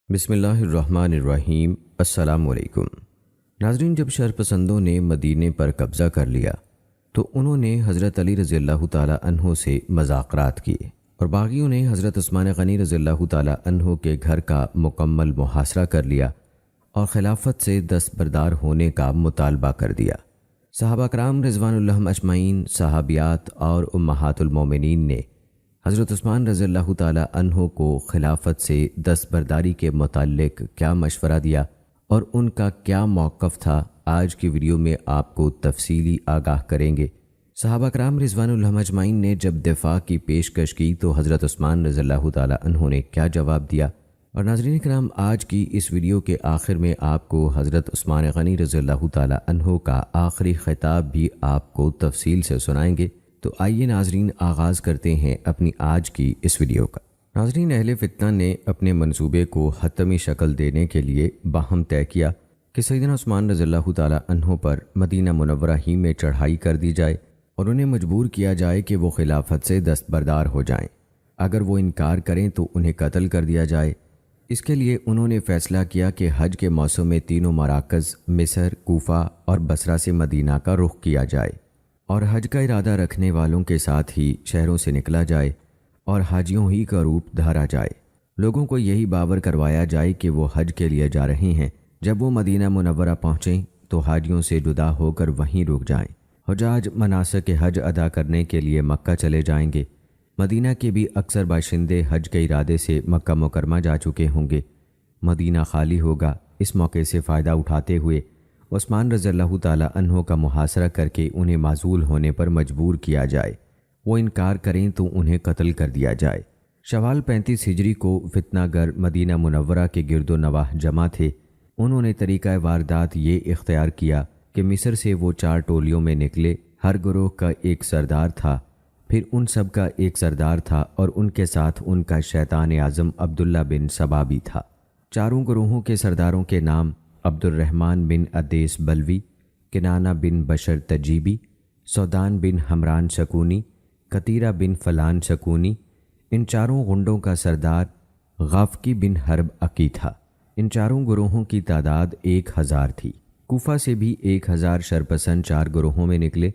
بسم اللہ الرحمن الرحیم۔ السلام علیکم ناظرین، جب شرپسندوں نے مدینے پر قبضہ کر لیا تو انہوں نے حضرت علی رضی اللہ تعالی عنہ سے مذاکرات کیے اور باغیوں نے حضرت عثمان غنی رضی اللہ تعالی عنہ کے گھر کا مکمل محاصرہ کر لیا اور خلافت سے دستبردار ہونے کا مطالبہ کر دیا۔ صحابہ کرام رضوان اللہ اجمعین، صحابیات اور امہات المومنین نے حضرت عثمان رضی اللہ تعالی عنہ کو خلافت سے دستبرداری کے متعلق کیا مشورہ دیا اور ان کا کیا موقف تھا، آج کی ویڈیو میں آپ کو تفصیلی آگاہ کریں گے۔ صحابہ کرام رضوان اللہ اجمعین نے جب دفاع کی پیشکش کی تو حضرت عثمان رضی اللہ تعالی عنہ نے کیا جواب دیا، اور ناظرین کرام، آج کی اس ویڈیو کے آخر میں آپ کو حضرت عثمان غنی رضی اللہ تعالی عنہ کا آخری خطاب بھی آپ کو تفصیل سے سنائیں گے۔ تو آئیے ناظرین، آغاز کرتے ہیں اپنی آج کی اس ویڈیو کا۔ ناظرین، اہل فتنہ نے اپنے منصوبے کو حتمی شکل دینے کے لیے باہم طے کیا کہ سیدنا عثمان رضی اللہ تعالی عنہ پر مدینہ منورہ ہی میں چڑھائی کر دی جائے اور انہیں مجبور کیا جائے کہ وہ خلافت سے دستبردار ہو جائیں۔ اگر وہ انکار کریں تو انہیں قتل کر دیا جائے۔ اس کے لیے انہوں نے فیصلہ کیا کہ حج کے موسم میں تینوں مراکز مصر، کوفہ اور بصرہ سے مدینہ کا رخ کیا جائے اور حج کا ارادہ رکھنے والوں کے ساتھ ہی شہروں سے نکلا جائے اور حاجیوں ہی کا روپ دھارا جائے۔ لوگوں کو یہی باور کروایا جائے کہ وہ حج کے لیے جا رہے ہیں۔ جب وہ مدینہ منورہ پہنچیں تو حاجیوں سے جدا ہو کر وہیں رک جائیں۔ حجاج مناسک حج ادا کرنے کے لیے مکہ چلے جائیں گے۔ مدینہ کے بھی اکثر باشندے حج کے ارادے سے مکہ مکرمہ جا چکے ہوں گے۔ مدینہ خالی ہوگا۔ اس موقع سے فائدہ اٹھاتے ہوئے عثمان رضی اللہ تعالی عنہ کا محاصرہ کر کے انہیں معزول ہونے پر مجبور کیا جائے۔ وہ انکار کریں تو انہیں قتل کر دیا جائے۔ شوال 35 ہجری کو فتنہ گر مدینہ منورہ کے گرد و نواح جمع تھے۔ انہوں نے طریقہ واردات یہ اختیار کیا کہ مصر سے وہ 4 ٹولیوں میں نکلے۔ ہر گروہ کا ایک سردار تھا، پھر ان سب کا ایک سردار تھا اور ان کے ساتھ ان کا شیطان اعظم عبداللہ بن سبا بھی تھا۔ چاروں گروہوں کے سرداروں کے نام عبد الرحمن بن ادیس بلوی، کنانہ بن بشر تجیبی، سودان بن حمران شکونی، قطیرہ بن فلان شکونی۔ ان چاروں غنڈوں کا سردار غافقی بن حرب عقی تھا۔ ان چاروں گروہوں کی تعداد 1000 تھی۔ کوفہ سے بھی 1000 شرپسند 4 گروہوں میں نکلے۔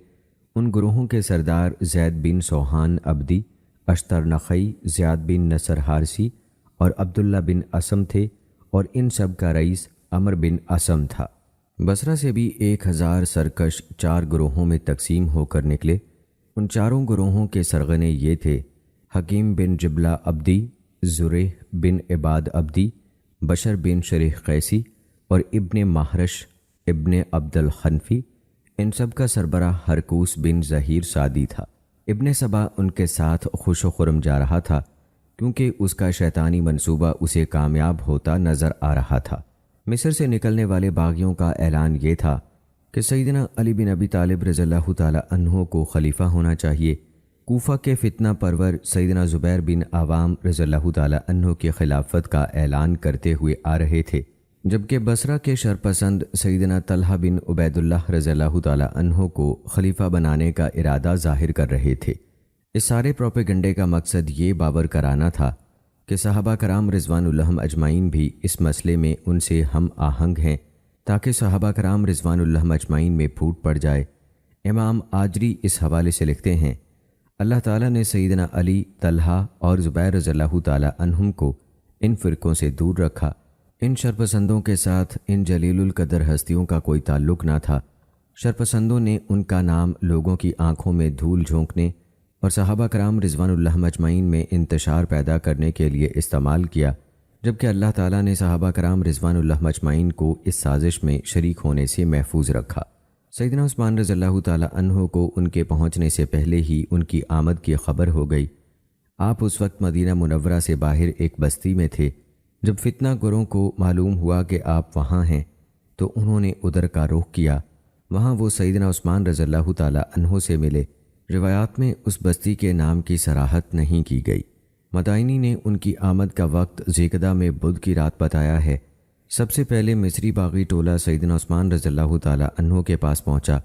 ان گروہوں کے سردار زید بن سوحان عبدی، اشتر نخعی، زیاد بن نصر حارسی اور عبداللہ بن اسم تھے، اور ان سب کا رئیس عمر بن اسم تھا۔ بصرہ سے بھی 1000 سرکش 4 گروہوں میں تقسیم ہو کر نکلے۔ ان چاروں گروہوں کے سرغنے یہ تھے: حکیم بن جبلہ عبدی، زریح بن عباد عبدی، بشر بن شریح قیسی اور ابن محرش ابن عبد الخنفی۔ ان سب کا سربراہ ہرکوس بن ظہیر سعدی تھا۔ ابن سبا ان کے ساتھ خوش و خرم جا رہا تھا کیونکہ اس کا شیطانی منصوبہ اسے کامیاب ہوتا نظر آ رہا تھا۔ مصر سے نکلنے والے باغیوں کا اعلان یہ تھا کہ سیدنا علی بن ابی طالب رضی اللہ تعالی عنہ کو خلیفہ ہونا چاہیے۔ کوفہ کے فتنہ پرور سیدنا زبیر بن عوام رضی اللہ تعالی عنہ کی خلافت کا اعلان کرتے ہوئے آ رہے تھے، جبکہ بصرہ کے شرپسند سیدنا طلحہ بن عبید اللہ رضی اللہ تعالی عنہ کو خلیفہ بنانے کا ارادہ ظاہر کر رہے تھے۔ اس سارے پروپیگنڈے کا مقصد یہ باور کرانا تھا کہ صحابہ کرام رضوان اللہ اجمعین بھی اس مسئلے میں ان سے ہم آہنگ ہیں، تاکہ صحابہ کرام رضوان اللہ اجمعین میں پھوٹ پڑ جائے۔ امام آجری اس حوالے سے لکھتے ہیں: اللہ تعالیٰ نے سیدنا علی، طلحہ اور زبیر رضی اللہ تعالی عنہم کو ان فرقوں سے دور رکھا۔ ان شرپسندوں کے ساتھ ان جلیل القدر ہستیوں کا کوئی تعلق نہ تھا۔ شرپسندوں نے ان کا نام لوگوں کی آنکھوں میں دھول جھونکنے اور صحابہ کرام رضوان اللہ اجمعین میں انتشار پیدا کرنے کے لیے استعمال کیا، جبکہ اللہ تعالیٰ نے صحابہ کرام رضوان اللہ اجمعین کو اس سازش میں شریک ہونے سے محفوظ رکھا۔ سیدنا عثمان رضی اللہ تعالی عنہ کو ان کے پہنچنے سے پہلے ہی ان کی آمد کی خبر ہو گئی۔ آپ اس وقت مدینہ منورہ سے باہر ایک بستی میں تھے۔ جب فتنہ گروہ کو معلوم ہوا کہ آپ وہاں ہیں تو انہوں نے ادھر کا رخ کیا۔ وہاں وہ سیدنا عثمان رضی اللہ تعالی عنہ سے ملے۔ روایات میں اس بستی کے نام کی صراحت نہیں کی گئی۔ مدائنی نے ان کی آمد کا وقت ذیقدہ میں بدھ کی رات بتایا ہے۔ سب سے پہلے مصری باغی ٹولہ سیدنا عثمان رضی اللہ تعالی عنہ کے پاس پہنچا۔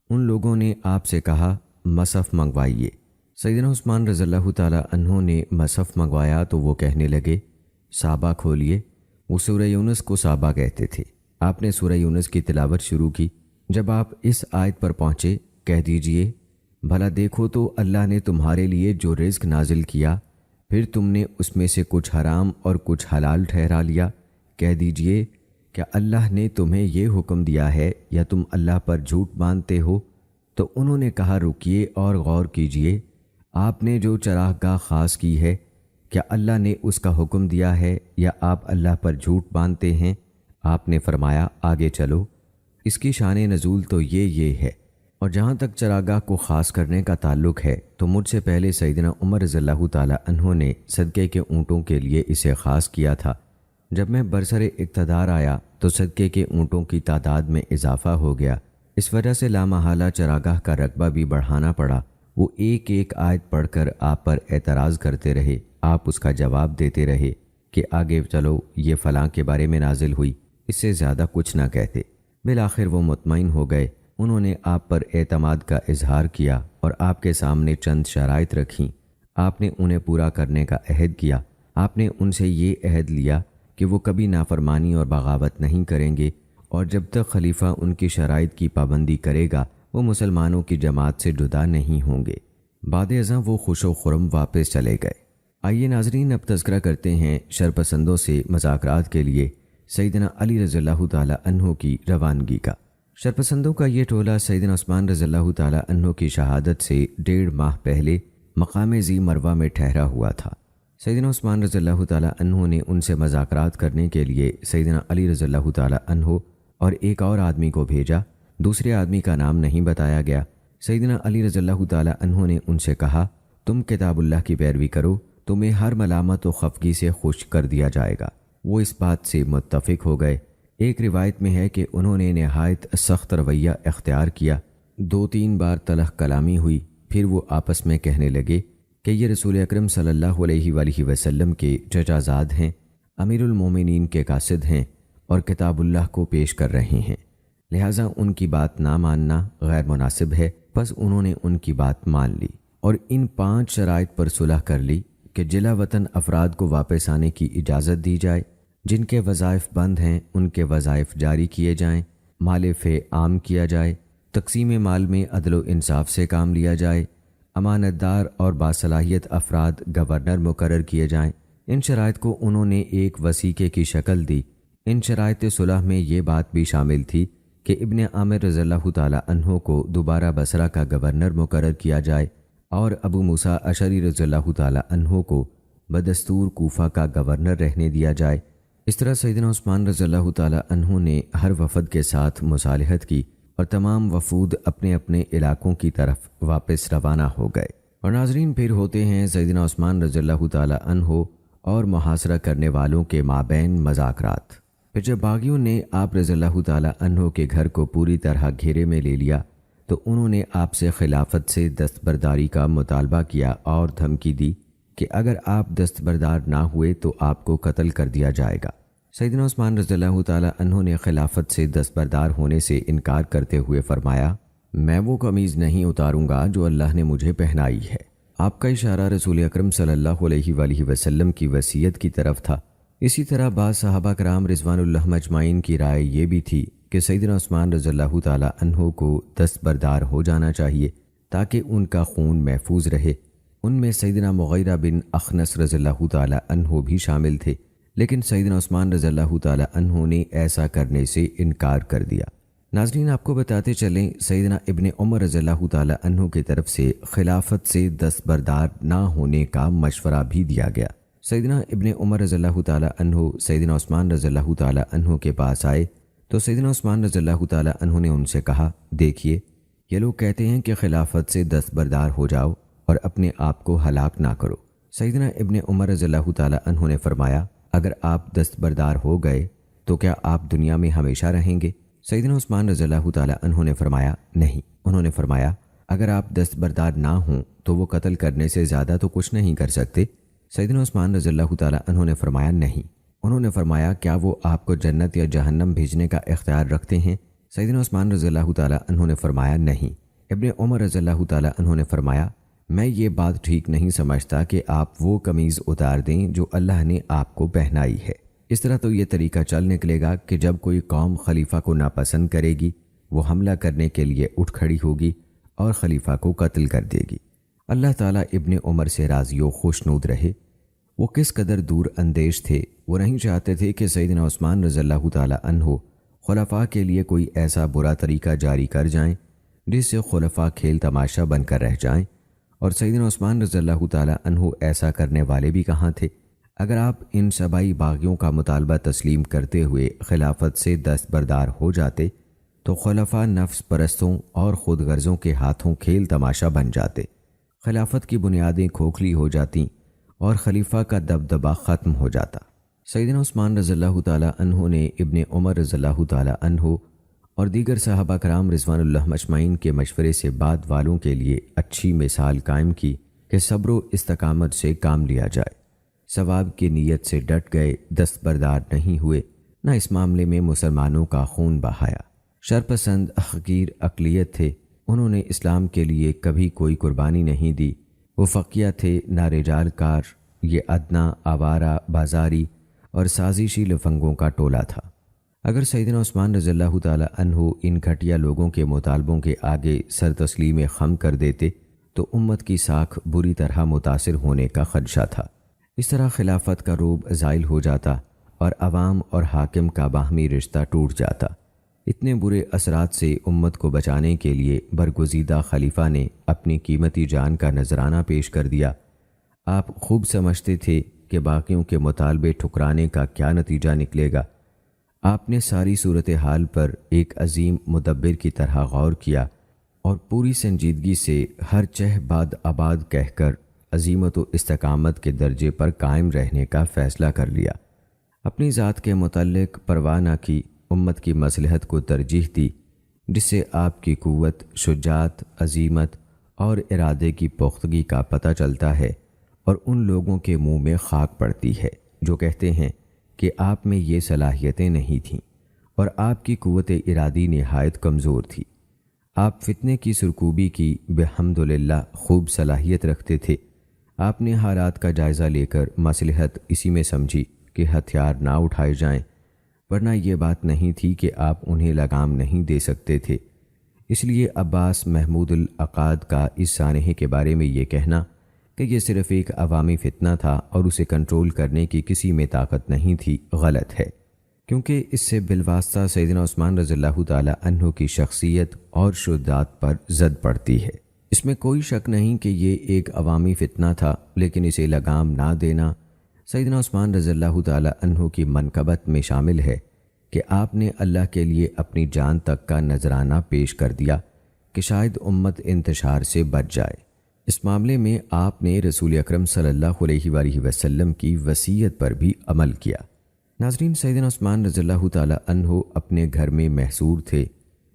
ان لوگوں نے آپ سے کہا مصحف منگوائیے۔ سیدنا عثمان رضی اللہ تعالی عنہ نے مصحف منگوایا تو وہ کہنے لگے صحابہ کھولیے۔ وہ سورہ یونس کو صحابہ کہتے تھے۔ آپ نے سورہ یونس کی تلاوت شروع کی۔ جب آپ اس آیت پر پہنچے، کہہ دیجئے بھلا دیکھو تو اللہ نے تمہارے لیے جو رزق نازل کیا، پھر تم نے اس میں سے کچھ حرام اور کچھ حلال ٹھہرا لیا، کہہ دیجئے کیا اللہ نے تمہیں یہ حکم دیا ہے یا تم اللہ پر جھوٹ باندھتے ہو؟ تو انہوں نے کہا رکیے اور غور کیجئے، آپ نے جو چراگاہ خاص کی ہے، کیا اللہ نے اس کا حکم دیا ہے یا آپ اللہ پر جھوٹ باندھتے ہیں؟ آپ نے فرمایا آگے چلو، اس کی شان نزول تو یہ ہے، اور جہاں تک چراگاہ کو خاص کرنے کا تعلق ہے تو مجھ سے پہلے سیدنا عمر رضی اللہ تعالیٰ عنہ نے صدقے کے اونٹوں کے لیے اسے خاص کیا تھا۔ جب میں برسر اقتدار آیا تو صدقے کے اونٹوں کی تعداد میں اضافہ ہو گیا، اس وجہ سے لامحالہ چراگاہ کا رقبہ بھی بڑھانا پڑا۔ وہ ایک ایک آیت پڑھ کر آپ پر اعتراض کرتے رہے، آپ اس کا جواب دیتے رہے کہ آگے چلو، یہ فلاں کے بارے میں نازل ہوئی، اس سے زیادہ کچھ نہ کہتے۔ بالآخر وہ مطمئن ہو گئے، انہوں نے آپ پر اعتماد کا اظہار کیا اور آپ کے سامنے چند شرائط رکھیں۔ آپ نے انہیں پورا کرنے کا عہد کیا۔ آپ نے ان سے یہ عہد لیا کہ وہ کبھی نافرمانی اور بغاوت نہیں کریں گے، اور جب تک خلیفہ ان کی شرائط کی پابندی کرے گا وہ مسلمانوں کی جماعت سے جدا نہیں ہوں گے۔ بعد ازاں وہ خوش و خرم واپس چلے گئے۔ آئیے ناظرین، اب تذکرہ کرتے ہیں شرپسندوں سے مذاکرات کے لیے سیدنا علی رضی اللہ تعالیٰ عنہ کی روانگی کا۔ شرپسندوں کا یہ ٹولہ سیدنا عثمان رضی اللہ تعالیٰ عنہ کی شہادت سے 1.5 ماہ پہلے مقام ذی مروہ میں ٹھہرا ہوا تھا۔ سیدنا عثمان رضی اللہ تعالیٰ عنہ نے ان سے مذاکرات کرنے کے لیے سیدنا علی رضی اللہ تعالیٰ عنہ اور ایک اور آدمی کو بھیجا۔ دوسرے آدمی کا نام نہیں بتایا گیا۔ سیدنا علی رضی اللہ تعالیٰ عنہ نے ان سے کہا، تم کتاب اللہ کی پیروی کرو، تمہیں ہر ملامت و خفگی سے خوش کر دیا جائے گا۔ وہ اس بات سے متفق ہو گئے۔ ایک روایت میں ہے کہ انہوں نے نہایت سخت رویہ اختیار کیا۔ 2-3 بار تلخ کلامی ہوئی، پھر وہ آپس میں کہنے لگے کہ یہ رسول اکرم صلی اللہ علیہ وآلہ وسلم کے چچا زاد ہیں، امیر المومنین کے قاصد ہیں اور کتاب اللہ کو پیش کر رہے ہیں، لہٰذا ان کی بات نہ ماننا غیر مناسب ہے۔ بس انہوں نے ان کی بات مان لی اور ان 5 شرائط پر صلح کر لی کہ جلا وطن افراد کو واپس آنے کی اجازت دی جائے، جن کے وظائف بند ہیں ان کے وظائف جاری کیے جائیں، مال فے عام کیا جائے، تقسیم مال میں عدل و انصاف سے کام لیا جائے، امانت دار اور باصلاحیت افراد گورنر مقرر کیے جائیں۔ ان شرائط کو انہوں نے ایک وثیقے کی شکل دی۔ ان شرائط صلح میں یہ بات بھی شامل تھی کہ ابن عامر رضی اللہ تعالیٰ عنہ کو دوبارہ بصرہ کا گورنر مقرر کیا جائے اور ابو موسیٰ اشعری رضی اللہ تعالیٰ عنہ کو بدستور کوفہ کا گورنر رہنے دیا جائے۔ اس طرح سیدنا عثمان رضی اللہ تعالیٰ عنہ نے ہر وفد کے ساتھ مصالحت کی اور تمام وفود اپنے اپنے علاقوں کی طرف واپس روانہ ہو گئے۔ اور ناظرین، پھر ہوتے ہیں سیدنا عثمان رضی اللہ تعالیٰ عنہ اور محاصرہ کرنے والوں کے مابین مذاکرات۔ پھر جب باغیوں نے آپ رضی اللہ تعالیٰ عنہ کے گھر کو پوری طرح گھیرے میں لے لیا تو انہوں نے آپ سے خلافت سے دستبرداری کا مطالبہ کیا اور دھمکی دی کہ اگر آپ دستبردار نہ ہوئے تو آپ کو قتل کر دیا جائے گا۔ سیدنا عثمان رضی اللہ تعالیٰ عنہ نے خلافت سے دستبردار ہونے سے انکار کرتے ہوئے فرمایا، میں وہ قمیض نہیں اتاروں گا جو اللہ نے مجھے پہنائی ہے۔ آپ کا اشارہ رسول اکرم صلی اللہ علیہ وآلہ وسلم کی وصیت کی طرف تھا۔ اسی طرح بعض صحابہ کرام رضوان اللہ مجمعین کی رائے یہ بھی تھی کہ سیدنا عثمان رضی اللہ تعالیٰ عنہ کو دستبردار ہو جانا چاہیے تاکہ ان کا خون محفوظ رہے۔ ان میں سیدنا مغیرہ بن اخنس رضی اللہ تعالیٰ عنہ بھی شامل تھے، لیکن سیدنا عثمان رضی اللہ تعالیٰ عنہ نے ایسا کرنے سے انکار کر دیا۔ ناظرین، آپ کو بتاتے چلیں، سیدنا ابن عمر رضی اللہ تعالیٰ عنہ کی طرف سے خلافت سے دستبردار نہ ہونے کا مشورہ بھی دیا گیا۔ سیدنا ابن عمر رضی اللہ تعالیٰ عنہ سیدنا عثمان رضی اللہ تعالیٰ عنہ کے پاس آئے تو سیدنا عثمان رضی اللہ تعالیٰ عنہ نے ان سے کہا، دیکھیے، یہ لوگ کہتے ہیں کہ خلافت سے دستبردار ہو جاؤ اور اپنے آپ کو ہلاک نہ کرو۔ سیدنا ابن عمر رضی اللہ تعالیٰ عنہ نے فرمایا، اگر آپ دستبردار ہو گئے تو کیا آپ دنیا میں ہمیشہ رہیں گے؟ سیدنا عثمان رضی اللہ تعالیٰ عنہ نے فرمایا، نہیں۔ انہوں نے فرمایا، اگر آپ دستبردار نہ ہوں تو وہ قتل کرنے سے زیادہ تو کچھ نہیں کر سکتے۔ سیدنا عثمان رضی اللہ تعالیٰ عنہ نے فرمایا، نہیں۔ انہوں نے فرمایا، کیا وہ آپ کو جنت یا جہنم بھیجنے کا اختیار رکھتے ہیں؟ سیدنا عثمان رضی اللہ تعالیٰ عنہ نے فرمایا، نہیں۔ ابن عمر رضی اللہ تعالیٰ عنہ نے فرمایا، میں یہ بات ٹھیک نہیں سمجھتا کہ آپ وہ قمیض اتار دیں جو اللہ نے آپ کو پہنائی ہے۔ اس طرح تو یہ طریقہ چل نکلے گا کہ جب کوئی قوم خلیفہ کو ناپسند کرے گی وہ حملہ کرنے کے لیے اٹھ کھڑی ہوگی اور خلیفہ کو قتل کر دے گی۔ اللہ تعالیٰ ابن عمر سے راضی و خوشنود رہے۔ وہ کس قدر دور اندیش تھے، وہ نہیں چاہتے تھے کہ سیدنا عثمان رضی اللہ تعالیٰ عنہ خلفاء کے لیے کوئی ایسا برا طریقہ جاری کر جائیں جس سے خلفاء کھیل تماشا بن کر رہ جائیں، اور سیدنا عثمان رضی اللہ تعالیٰ عنہ ایسا کرنے والے بھی کہاں تھے۔ اگر آپ ان صبائی باغیوں کا مطالبہ تسلیم کرتے ہوئے خلافت سے دستبردار ہو جاتے تو خلفاء نفس پرستوں اور خود غرضوں کے ہاتھوں کھیل تماشا بن جاتے، خلافت کی بنیادیں کھوکھلی ہو جاتیں اور خلیفہ کا دبدبہ ختم ہو جاتا۔ سیدنا عثمان رضی اللہ تعالیٰ عنہ نے ابن عمر رضی اللہ تعالیٰ عنہ اور دیگر صحابہ کرام رضوان اللہ مجمعین کے مشورے سے بعد والوں کے لیے اچھی مثال قائم کی کہ صبر و استقامت سے کام لیا جائے، ثواب کی نیت سے ڈٹ گئے، دستبردار نہیں ہوئے، نہ اس معاملے میں مسلمانوں کا خون بہایا۔ شرپسند حقیر اقلیت تھے، انہوں نے اسلام کے لیے کبھی کوئی قربانی نہیں دی۔ وہ فقیہ تھے، نہ رجال کار، یہ ادنا، آوارہ، بازاری اور سازشی لفنگوں کا ٹولہ تھا۔ اگر سیدنا عثمان رضی اللہ تعالیٰ عنہ ان گھٹیا لوگوں کے مطالبوں کے آگے سر تسلیم خم کر دیتے تو امت کی ساکھ بری طرح متاثر ہونے کا خدشہ تھا۔ اس طرح خلافت کا روب زائل ہو جاتا اور عوام اور حاکم کا باہمی رشتہ ٹوٹ جاتا۔ اتنے برے اثرات سے امت کو بچانے کے لیے برگزیدہ خلیفہ نے اپنی قیمتی جان کا نذرانہ پیش کر دیا۔ آپ خوب سمجھتے تھے کہ باقیوں کے مطالبے ٹھکرانے کا کیا نتیجہ نکلے گا۔ آپ نے ساری صورتحال پر ایک عظیم مدبر کی طرح غور کیا اور پوری سنجیدگی سے ہر چہ باد آباد کہہ کر عزیمت و استقامت کے درجے پر قائم رہنے کا فیصلہ کر لیا۔ اپنی ذات کے متعلق پرواہ نہ کی، امت کی مصلحت کو ترجیح دی، جس سے آپ کی قوت، شجاعت، عزیمت اور ارادے کی پختگی کا پتہ چلتا ہے، اور ان لوگوں کے منہ میں خاک پڑتی ہے جو کہتے ہیں کہ آپ میں یہ صلاحیتیں نہیں تھیں اور آپ کی قوت ارادی نہایت کمزور تھی۔ آپ فتنے کی سرکوبی کی بحمدللہ خوب صلاحیت رکھتے تھے۔ آپ نے حالات کا جائزہ لے کر مصلحت اسی میں سمجھی کہ ہتھیار نہ اٹھائے جائیں، ورنہ یہ بات نہیں تھی کہ آپ انہیں لگام نہیں دے سکتے تھے۔ اس لیے عباس محمود العقاد کا اس سانحے کے بارے میں یہ کہنا کہ یہ صرف ایک عوامی فتنہ تھا اور اسے کنٹرول کرنے کی کسی میں طاقت نہیں تھی، غلط ہے، کیونکہ اس سے بالواسطہ سیدنا عثمان رضی اللہ تعالیٰ عنہ کی شخصیت اور شجاعت پر زد پڑتی ہے۔ اس میں کوئی شک نہیں کہ یہ ایک عوامی فتنہ تھا، لیکن اسے لگام نہ دینا سیدنا عثمان رضی اللہ تعالیٰ عنہ کی منقبت میں شامل ہے کہ آپ نے اللہ کے لیے اپنی جان تک کا نذرانہ پیش کر دیا کہ شاید امت انتشار سے بچ جائے۔ اس معاملے میں آپ نے رسول اکرم صلی اللہ علیہ وآلہ وسلم کی وصیت پر بھی عمل کیا۔ ناظرین، سیدنا عثمان رضی اللہ تعالیٰ عنہ اپنے گھر میں محصور تھے۔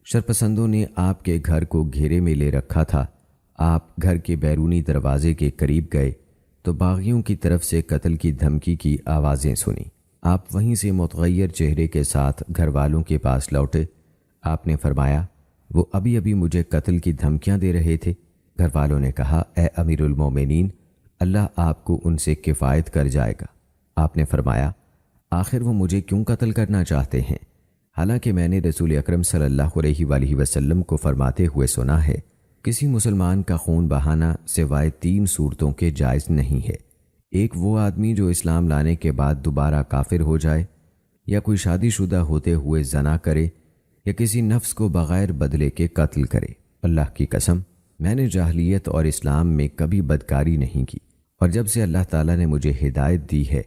شرپسندوں نے آپ کے گھر کو گھیرے میں لے رکھا تھا۔ آپ گھر کے بیرونی دروازے کے قریب گئے تو باغیوں کی طرف سے قتل کی دھمکی کی آوازیں سنیں۔ آپ وہیں سے متغیر چہرے کے ساتھ گھر والوں کے پاس لوٹے۔ آپ نے فرمایا، وہ ابھی ابھی مجھے قتل کی دھمکیاں دے رہے تھے۔ گھر والوں نے کہا، اے امیر المومنین، اللہ آپ کو ان سے کفایت کر جائے گا۔ آپ نے فرمایا، آخر وہ مجھے کیوں قتل کرنا چاہتے ہیں؟ حالانکہ میں نے رسول اکرم صلی اللہ علیہ وآلہ وسلم کو فرماتے ہوئے سنا ہے، کسی مسلمان کا خون بہانا سوائے 3 صورتوں کے جائز نہیں ہے۔ ایک وہ آدمی جو اسلام لانے کے بعد دوبارہ کافر ہو جائے، یا کوئی شادی شدہ ہوتے ہوئے زنا کرے، یا کسی نفس کو بغیر بدلے کے قتل کرے۔ اللہ کی قسم، میں نے جاہلیت اور اسلام میں کبھی بدکاری نہیں کی، اور جب سے اللہ تعالیٰ نے مجھے ہدایت دی ہے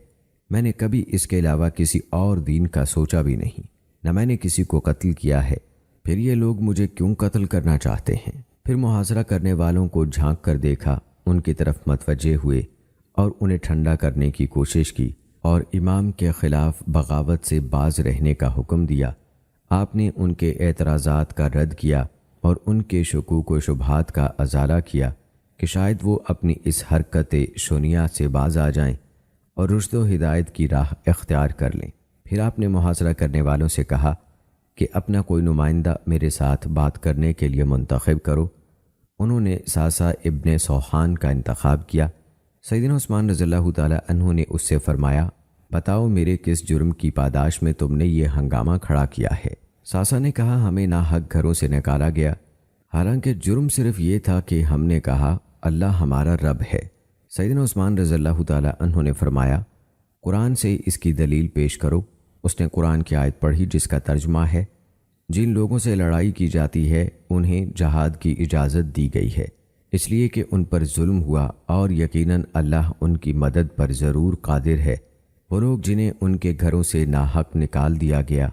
میں نے کبھی اس کے علاوہ کسی اور دین کا سوچا بھی نہیں، نہ میں نے کسی کو قتل کیا ہے۔ پھر یہ لوگ مجھے کیوں قتل کرنا چاہتے ہیں؟ پھر محاصرہ کرنے والوں کو جھانک کر دیکھا، ان کی طرف متوجہ ہوئے اور انہیں ٹھنڈا کرنے کی کوشش کی اور امام کے خلاف بغاوت سے باز رہنے کا حکم دیا۔ آپ نے ان کے اعتراضات کا رد کیا اور ان کے شکوک و شبہات کا ازالہ کیا کہ شاید وہ اپنی اس حرکت شنیعہ سے باز آ جائیں اور رشد و ہدایت کی راہ اختیار کر لیں۔ پھر آپ نے محاصرہ کرنے والوں سے کہا کہ اپنا کوئی نمائندہ میرے ساتھ بات کرنے کے لیے منتخب کرو۔ انہوں نے ساسا ابن سوحان کا انتخاب کیا۔ سیدنا عثمان رضی اللہ تعالیٰ عنہ نے اس سے فرمایا، بتاؤ میرے کس جرم کی پاداش میں تم نے یہ ہنگامہ کھڑا کیا ہے؟ ساسا نے کہا ہمیں ناحق گھروں سے نکالا گیا، حالانکہ جرم صرف یہ تھا کہ ہم نے کہا اللہ ہمارا رب ہے۔ سیدنا عثمان رضی اللہ تعالیٰ عنہ نے فرمایا قرآن سے اس کی دلیل پیش کرو۔ اس نے قرآن کی آیت پڑھی جس کا ترجمہ ہے جن لوگوں سے لڑائی کی جاتی ہے انہیں جہاد کی اجازت دی گئی ہے اس لیے کہ ان پر ظلم ہوا، اور یقیناً اللہ ان کی مدد پر ضرور قادر ہے۔ وہ لوگ جنہیں ان کے گھروں سے ناحق نکال دیا گیا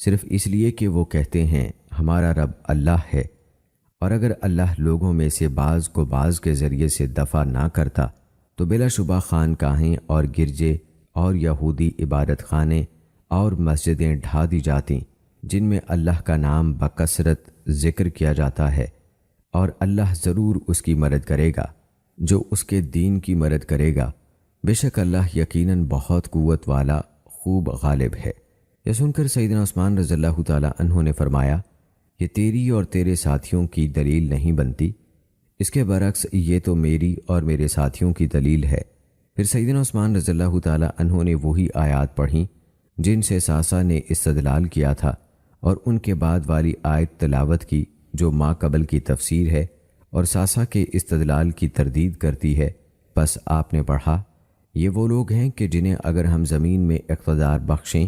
صرف اس لیے کہ وہ کہتے ہیں ہمارا رب اللہ ہے، اور اگر اللہ لوگوں میں سے بعض کو بعض کے ذریعے سے دفع نہ کرتا تو بلا شبہ خانقاہیں اور گرجے اور یہودی عبادت خانے اور مسجدیں ڈھا دی جاتیں جن میں اللہ کا نام بکثرت ذکر کیا جاتا ہے، اور اللہ ضرور اس کی مدد کرے گا جو اس کے دین کی مدد کرے گا، بے شک اللہ یقیناً بہت قوت والا خوب غالب ہے۔ یہ سن کر سیدنا عثمان رضی اللہ تعالیٰ عنہ نے فرمایا یہ تیری اور تیرے ساتھیوں کی دلیل نہیں بنتی، اس کے برعکس یہ تو میری اور میرے ساتھیوں کی دلیل ہے۔ پھر سیدنا عثمان رضی اللہ تعالیٰ عنہ نے وہی آیات پڑھیں جن سے ساسا نے استدلال کیا تھا، اور ان کے بعد والی آیت تلاوت کی جو ما قبل کی تفسیر ہے اور ساسا کے استدلال کی تردید کرتی ہے۔ پس آپ نے پڑھا یہ وہ لوگ ہیں کہ جنہیں اگر ہم زمین میں اقتدار بخشیں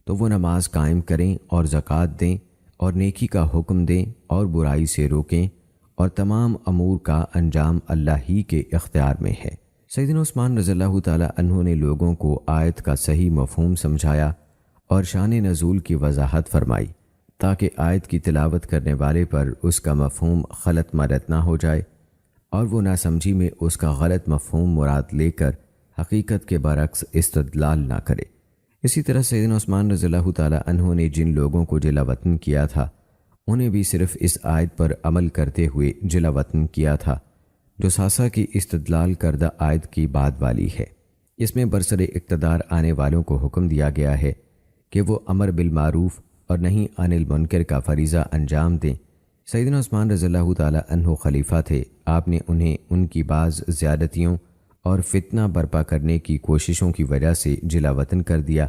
تو وہ نماز قائم کریں اور زکوٰۃ دیں اور نیکی کا حکم دیں اور برائی سے روکیں، اور تمام امور کا انجام اللہ ہی کے اختیار میں ہے۔ سیدنا عثمان رضی اللہ تعالیٰ عنہ نے لوگوں کو آیت کا صحیح مفہوم سمجھایا اور شان نزول کی وضاحت فرمائی تاکہ آیت کی تلاوت کرنے والے پر اس کا مفہوم غلط مرد نہ ہو جائے اور وہ ناسمجھی میں اس کا غلط مفہوم مراد لے کر حقیقت کے برعکس استدلال نہ کرے۔ اسی طرح سیدنا عثمان رضی اللہ تعالیٰ عنہ نے جن لوگوں کو جلا وطن کیا تھا انہیں بھی صرف اس آیت پر عمل کرتے ہوئے جلا وطن کیا تھا جو ساسا کی استدلال کردہ آیت کی بعد والی ہے۔ اس میں برسر اقتدار آنے والوں کو حکم دیا گیا ہے کہ وہ امر بالمعروف اور نہیں عن المنکر کا فریضہ انجام دیں۔ سیدنا عثمان رضی اللہ تعالیٰ عنہ خلیفہ تھے، آپ نے انہیں ان کی بعض زیادتیوں اور فتنہ برپا کرنے کی کوششوں کی وجہ سے جلا وطن کر دیا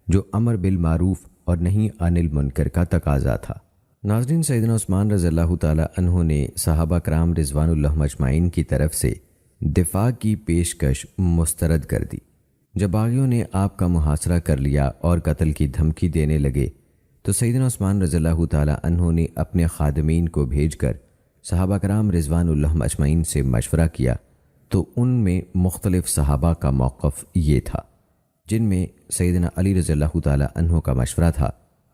جو امر بالمعروف اور نہیں عن المنکر کا تقاضا تھا۔ ناظرین، سیدنا عثمان رضی اللہ تعالیٰ عنہ نے صحابہ کرام رضوان اللہ مجمعین کی طرف سے دفاع کی پیشکش مسترد کر دی۔ جب باغیوں نے آپ کا محاصرہ کر لیا اور قتل کی دھمکی دینے لگے تو سیدنا عثمان رضی اللہ تعالیٰ عنہ نے اپنے خادمین کو بھیج کر صحابہ کرام رضوان اللہ مجمعین سے مشورہ کیا تو ان میں مختلف صحابہ کا موقف یہ تھا، جن میں سیدنا علی رضی اللہ تعالیٰ عنہ کا مشورہ تھا۔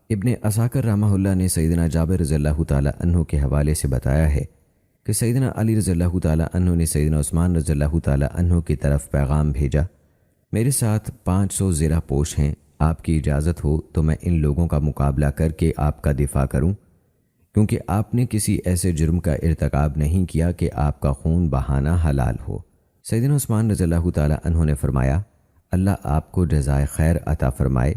ابن عساکر رحمہ اللہ نے سیدنا جابر رضی اللہ تعالیٰ عنہ کے حوالے سے بتایا ہے کہ سیدنا علی رضی اللہ تعالیٰ عنہ نے سیدنا عثمان رضی اللہ تعالیٰ عنہ کی طرف پیغام بھیجا، میرے ساتھ 500 زرہ پوش ہیں، آپ کی اجازت ہو تو میں ان لوگوں کا مقابلہ کر کے آپ کا دفاع کروں، کیونکہ آپ نے کسی ایسے جرم کا ارتکاب نہیں کیا کہ آپ کا خون بہانا حلال ہو۔ سیدنا عثمان رضی اللہ تعالیٰ عنہ نے فرمایا اللہ آپ کو جزائے خیر عطا فرمائے،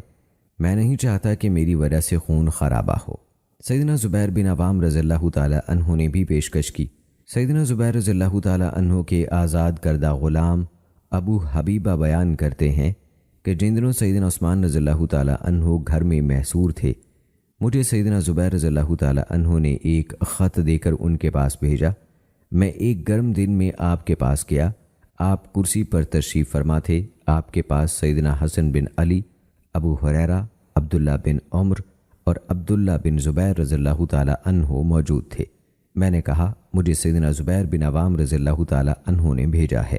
میں نہیں چاہتا کہ میری وجہ سے خون خرابہ ہو۔ سیدنا زبیر بن عوام رضی اللہ تعالیٰ عنہ نے بھی پیشکش کی۔ سیدنا زبیر رضی اللہ تعالیٰ عنہ کے آزاد کردہ غلام ابو حبیبہ بیان کرتے ہیں کہ جن دنوں سیدنا عثمان رضی اللہ تعالیٰ عنہ گھر میں محصور تھے، مجھے سیدنا زبیر رضی اللہ تعالیٰ عنہ نے ایک خط دے کر ان کے پاس بھیجا۔ میں ایک گرم دن میں آپ کے پاس گیا، آپ کرسی پر تشریف فرما تھے، آپ کے پاس سیدنا حسن بن علی، ابو ہریرہ، عبداللہ بن عمر اور عبداللہ بن زبیر رضی اللہ تعالیٰ عنہ موجود تھے۔ میں نے کہا مجھے سیدنا زبیر بن عوام رضی اللہ تعالیٰ عنہ نے بھیجا ہے،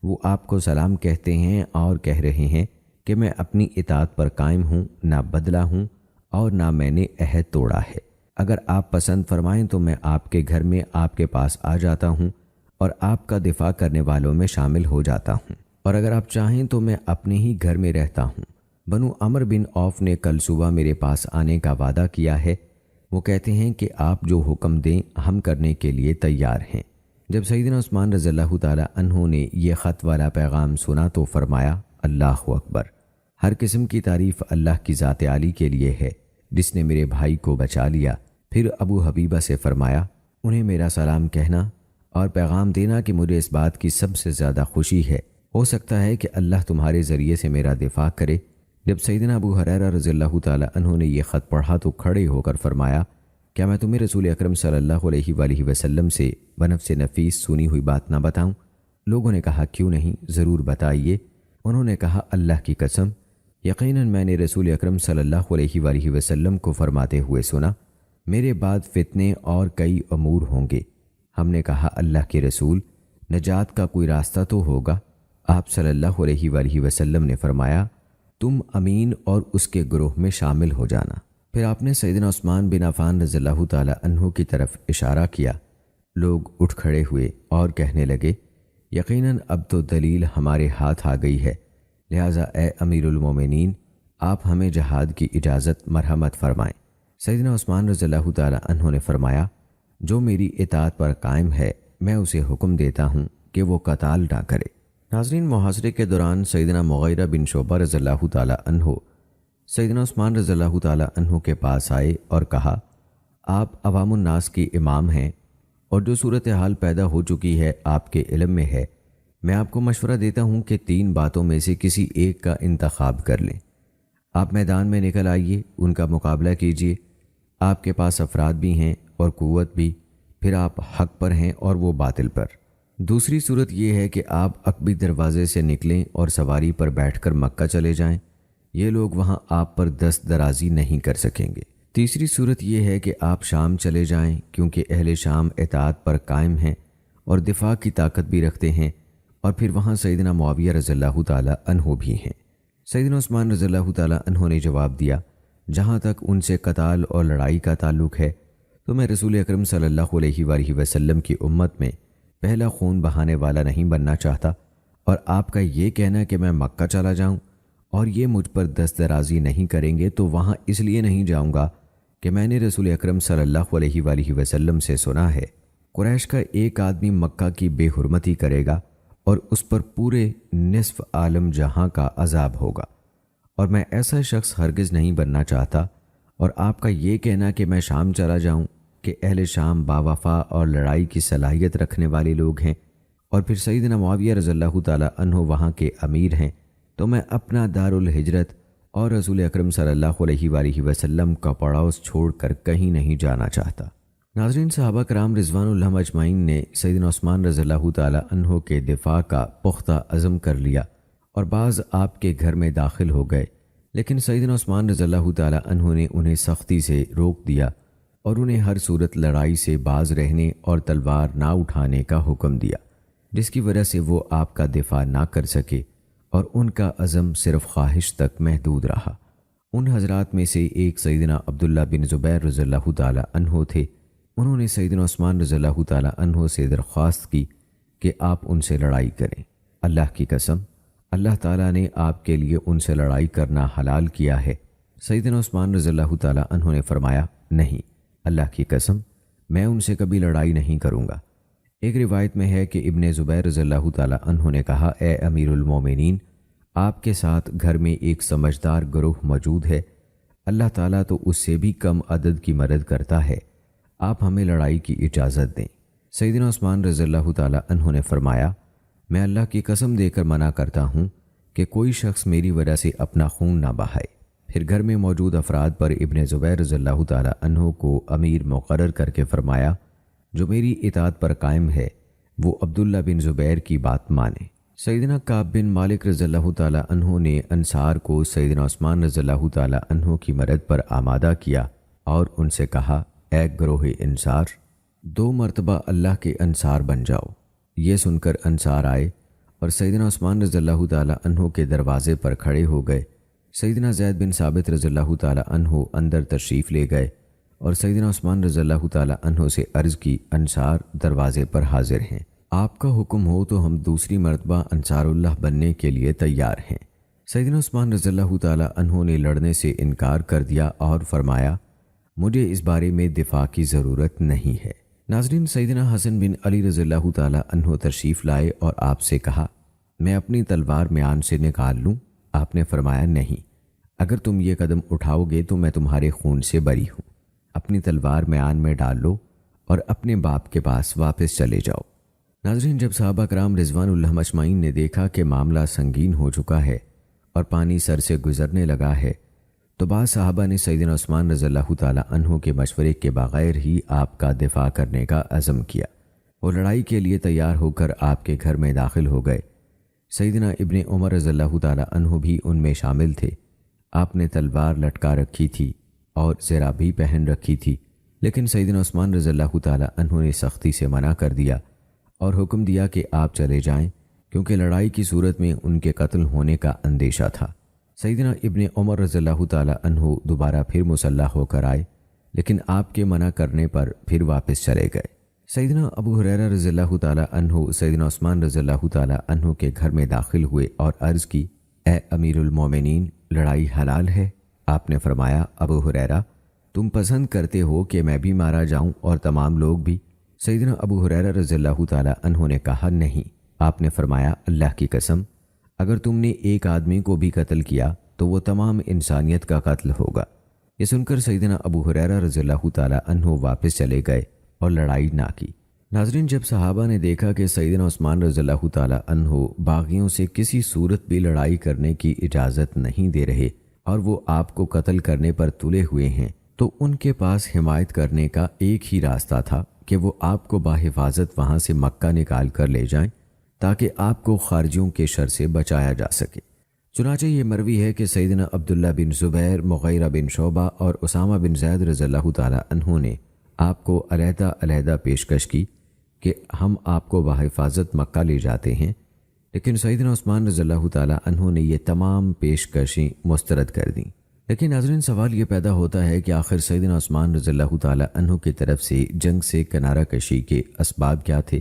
وہ آپ کو سلام کہتے ہیں اور کہہ رہے ہیں کہ میں اپنی اطاعت پر قائم ہوں، نہ بدلا ہوں اور نہ میں نے عہد توڑا ہے۔ اگر آپ پسند فرمائیں تو میں آپ کے گھر میں آپ کے پاس آ جاتا ہوں اور آپ کا دفاع کرنے والوں میں شامل ہو جاتا ہوں، اور اگر آپ چاہیں تو میں اپنے ہی گھر میں رہتا ہوں۔ بنو عمر بن عوف نے کل صبح میرے پاس آنے کا وعدہ کیا ہے، وہ کہتے ہیں کہ آپ جو حکم دیں ہم کرنے کے لیے تیار ہیں۔ جب سیدنا عثمان رضی اللہ تعالیٰ عنہ نے یہ خط والا پیغام سنا تو فرمایا اللہ اکبر، ہر قسم کی تعریف اللہ کی ذات عالی کے لیے ہے جس نے میرے بھائی کو بچا لیا۔ پھر ابو حبیبہ سے فرمایا انہیں میرا سلام کہنا اور پیغام دینا کہ مجھے اس بات کی سب سے زیادہ خوشی ہے، ہو سکتا ہے کہ اللہ تمہارے ذریعے سے میرا دفاع کرے۔ جب سیدنا ابو ہریرہ رضی اللہ تعالی عنہ نے یہ خط پڑھا تو کھڑے ہو کر فرمایا، کیا میں تمہیں رسول اکرم صلی اللہ علیہ وآلہ وسلم سے بنفس نفیس سنی ہوئی بات نہ بتاؤں؟ لوگوں نے کہا کیوں نہیں، ضرور بتائیے۔ انہوں نے کہا اللہ کی قسم، یقیناً میں نے رسول اکرم صلی اللہ علیہ وآلہ وسلم کو فرماتے ہوئے سنا، میرے بعد فتنے اور کئی امور ہوں گے۔ ہم نے کہا اللہ کے رسول، نجات کا کوئی راستہ تو ہوگا؟ آپ صلی اللہ علیہ وآلہ وسلم نے فرمایا، تم امین اور اس کے گروہ میں شامل ہو جانا۔ پھر آپ نے سیدنا عثمان بن عفان رضی اللہ تعالی عنہ کی طرف اشارہ کیا۔ لوگ اٹھ کھڑے ہوئے اور کہنے لگے، یقیناً اب تو دلیل ہمارے ہاتھ آ گئی ہے، لہٰذا اے امیر المومنین، آپ ہمیں جہاد کی اجازت مرحمت فرمائیں۔ سیدنا عثمان رضی اللہ تعالی عنہ نے فرمایا، جو میری اطاعت پر قائم ہے میں اسے حکم دیتا ہوں کہ وہ قتال نہ کرے۔ ناظرین، محاصرے کے دوران سیدنا مغیرہ بن شعبہ رضی اللہ تعالی عنہ سیدنا عثمان رضی اللہ تعالی عنہ کے پاس آئے اور کہا، آپ عوام الناس کی امام ہیں اور جو صورتحال پیدا ہو چکی ہے آپ کے علم میں ہے، میں آپ کو مشورہ دیتا ہوں کہ 3 باتوں میں سے کسی ایک کا انتخاب کر لیں۔ آپ میدان میں نکل آئیے، ان کا مقابلہ کیجیے، آپ کے پاس افراد بھی ہیں اور قوت بھی، پھر آپ حق پر ہیں اور وہ باطل پر۔ دوسری صورت یہ ہے کہ آپ عقبی دروازے سے نکلیں اور سواری پر بیٹھ کر مکہ چلے جائیں، یہ لوگ وہاں آپ پر دست درازی نہیں کر سکیں گے۔ تیسری صورت یہ ہے کہ آپ شام چلے جائیں، کیونکہ اہل شام اطاعت پر قائم ہیں اور دفاع کی طاقت بھی رکھتے ہیں، اور پھر وہاں سیدنا معاویہ رضی اللہ تعالی عنہ بھی ہیں۔ سیدنا عثمان رضی اللہ تعالی عنہ نے جواب دیا، جہاں تک ان سے قتال اور لڑائی کا تعلق ہے تو میں رسول اکرم صلی اللہ علیہ وآلہ وسلم کی امت میں پہلا خون بہانے والا نہیں بننا چاہتا، اور آپ کا یہ کہنا کہ میں مکہ چلا جاؤں اور یہ مجھ پر دست درازی نہیں کریں گے تو وہاں اس لیے نہیں جاؤں گا کہ میں نے رسول اکرم صلی اللہ علیہ وآلہ وسلم سے سنا ہے، قریش کا ایک آدمی مکہ کی بے حرمتی کرے گا اور اس پر پورے نصف عالم جہاں کا عذاب ہوگا، اور میں ایسا شخص ہرگز نہیں بننا چاہتا۔ اور آپ کا یہ کہنا کہ میں شام چلا جاؤں کہ اہل شام باوفا اور لڑائی کی صلاحیت رکھنے والے لوگ ہیں، اور پھر سیدنا معاویہ رضی اللہ تعالی عنہ وہاں کے امیر ہیں، تو میں اپنا دارالہجرت اور رسول اکرم صلی اللہ علیہ وآلہ وسلم کا پڑوس چھوڑ کر کہیں نہیں جانا چاہتا۔ ناظرین، صحابہ کرام رضوان اللہ اجمعین نے سیدنا عثمان رضی اللہ تعالی عنہ کے دفاع کا پختہ عزم کر لیا، اور بعض آپ کے گھر میں داخل ہو گئے، لیکن سیدنا عثمان رضی اللہ تعالی عنہ نے انہیں سختی سے روک دیا اور انہیں ہر صورت لڑائی سے باز رہنے اور تلوار نہ اٹھانے کا حکم دیا، جس کی وجہ سے وہ آپ کا دفاع نہ کر سکے، اور ان کا عزم صرف خواہش تک محدود رہا۔ ان حضرات میں سے ایک سیدنا عبداللہ بن زبیر رضی اللہ تعالی عنہ تھے۔ انہوں نے سیدنا عثمان رضی اللہ تعالی عنہ سے درخواست کی کہ آپ ان سے لڑائی کریں۔ اللہ کی قسم، اللہ تعالیٰ نے آپ کے لیے ان سے لڑائی کرنا حلال کیا ہے۔ سیدنا عثمان رضی اللہ تعالی عنہ نے فرمایا، نہیں، اللہ کی قسم، میں ان سے کبھی لڑائی نہیں کروں گا۔ ایک روایت میں ہے کہ ابن زبیر رضی اللہ تعالی عنہ نے کہا، اے امیر المومنین، آپ کے ساتھ گھر میں ایک سمجھدار گروہ موجود ہے، اللہ تعالیٰ تو اس سے بھی کم عدد کی مدد کرتا ہے، آپ ہمیں لڑائی کی اجازت دیں۔ سیدنا عثمان رضی اللہ تعالی عنہ نے فرمایا، میں اللہ کی قسم دے کر منع کرتا ہوں کہ کوئی شخص میری وجہ سے اپنا خون نہ بہائے۔ پھر گھر میں موجود افراد پر ابن زبیر رضی اللہ تعالی عنہ کو امیر مقرر کر کے فرمایا، جو میری اطاعت پر قائم ہے وہ عبداللہ بن زبیر کی بات مانے۔ سیدنا کعب بن مالک رضی اللہ تعالی عنہ نے انصار کو سیدنا عثمان رضی اللہ تعالی عنہ کی مدد پر آمادہ کیا اور ان سے کہا، اے گروہ انصار، 2 مرتبہ اللہ کے انصار بن جاؤ۔ یہ سن کر انصار آئے اور سیدنا عثمان رضی اللہ تعالی عنہ کے دروازے پر کھڑے ہو گئے۔ سیدنا زید بن ثابت رضی اللہ تعالی عنہ اندر تشریف لے گئے اور سیدنا عثمان رضی اللہ تعالی عنہ سے عرض کی، انصار دروازے پر حاضر ہیں، آپ کا حکم ہو تو ہم دوسری مرتبہ انصار اللہ بننے کے لیے تیار ہیں۔ سیدنا عثمان رضی اللہ تعالی عنہ نے لڑنے سے انکار کر دیا اور فرمایا، مجھے اس بارے میں دفاع کی ضرورت نہیں ہے۔ ناظرین، سیدنا حسن بن علی رضی اللہ تعالی عنہ تشریف لائے اور آپ سے کہا، میں اپنی تلوار میان سے نکال لوں؟ آپ نے فرمایا، نہیں، اگر تم یہ قدم اٹھاؤ گے تو میں تمہارے خون سے بری ہوں، اپنی تلوار میان میں ڈال لو اور اپنے باپ کے پاس واپس چلے جاؤ۔ ناظرین، جب صحابہ کرام رضوان اللہ اجمعین نے دیکھا کہ معاملہ سنگین ہو چکا ہے اور پانی سر سے گزرنے لگا ہے تو بعض صحابہ نے سیدنا عثمان رضی اللہ تعالی عنہ کے مشورے کے بغیر ہی آپ کا دفاع کرنے کا عزم کیا۔ وہ لڑائی کے لیے تیار ہو کر آپ کے گھر میں داخل ہو گئے۔ سیدنا ابن عمر رضی اللہ تعالی عنہ بھی ان میں شامل تھے۔ آپ نے تلوار لٹکا رکھی تھی اور زرہ بھی پہن رکھی تھی، لیکن سیدنا عثمان رضی اللہ تعالی عنہ نے سختی سے منع کر دیا اور حکم دیا کہ آپ چلے جائیں، کیونکہ لڑائی کی صورت میں ان کے قتل ہونے کا اندیشہ تھا۔ سیدنا ابن عمر رضی اللہ تعالی عنہ دوبارہ پھر مسلح ہو کر آئے، لیکن آپ کے منع کرنے پر پھر واپس چلے گئے۔ سیدنا ابو ہریرہ رضی اللہ تعالی عنہ سیدنا عثمان رضی اللہ تعالی عنہ کے گھر میں داخل ہوئے اور عرض کی، اے امیر المومنین، لڑائی حلال ہے؟ آپ نے فرمایا، ابو ہریرہ، تم پسند کرتے ہو کہ میں بھی مارا جاؤں اور تمام لوگ بھی؟ سیدنا ابو ہریرہ رضی اللہ تعالی عنہ نے کہا، نہیں۔ آپ نے فرمایا، اللہ کی قسم، اگر تم نے ایک آدمی کو بھی قتل کیا تو وہ تمام انسانیت کا قتل ہوگا۔ یہ سن کر سیدنا ابو ہریرہ رضی اللہ تعالی عنہ واپس چلے گئے اور لڑائی نہ کی۔ ناظرین، جب صحابہ نے دیکھا کہ سیدنا عثمان رضی اللہ تعالی عنہ باغیوں سے کسی صورت بھی لڑائی کرنے کی اجازت نہیں دے رہے اور وہ آپ کو قتل کرنے پر تلے ہوئے ہیں، تو ان کے پاس حمایت کرنے کا ایک ہی راستہ تھا کہ وہ آپ کو بحفاظت وہاں سے مکہ نکال کر لے جائیں تاکہ آپ کو خارجیوں کے شر سے بچایا جا سکے۔ چنانچہ یہ مروی ہے کہ سیدنا عبداللہ بن زبیر، مغیرہ بن شعبہ اور اسامہ بن زید رضی اللہ تعالی عنہ نے آپ کو علیحدہ علیحدہ پیشکش کی کہ ہم آپ کو بحفاظت مکہ لے جاتے ہیں، لیکن سیدنا عثمان رضی اللہ تعالی عنہ نے یہ تمام پیشکشیں مسترد کر دیں۔ لیکن ناظرین، سوال یہ پیدا ہوتا ہے کہ آخر سیدنا عثمان رضی اللہ تعالی عنہ کی طرف سے جنگ سے کنارہ کشی کے اسباب کیا تھے؟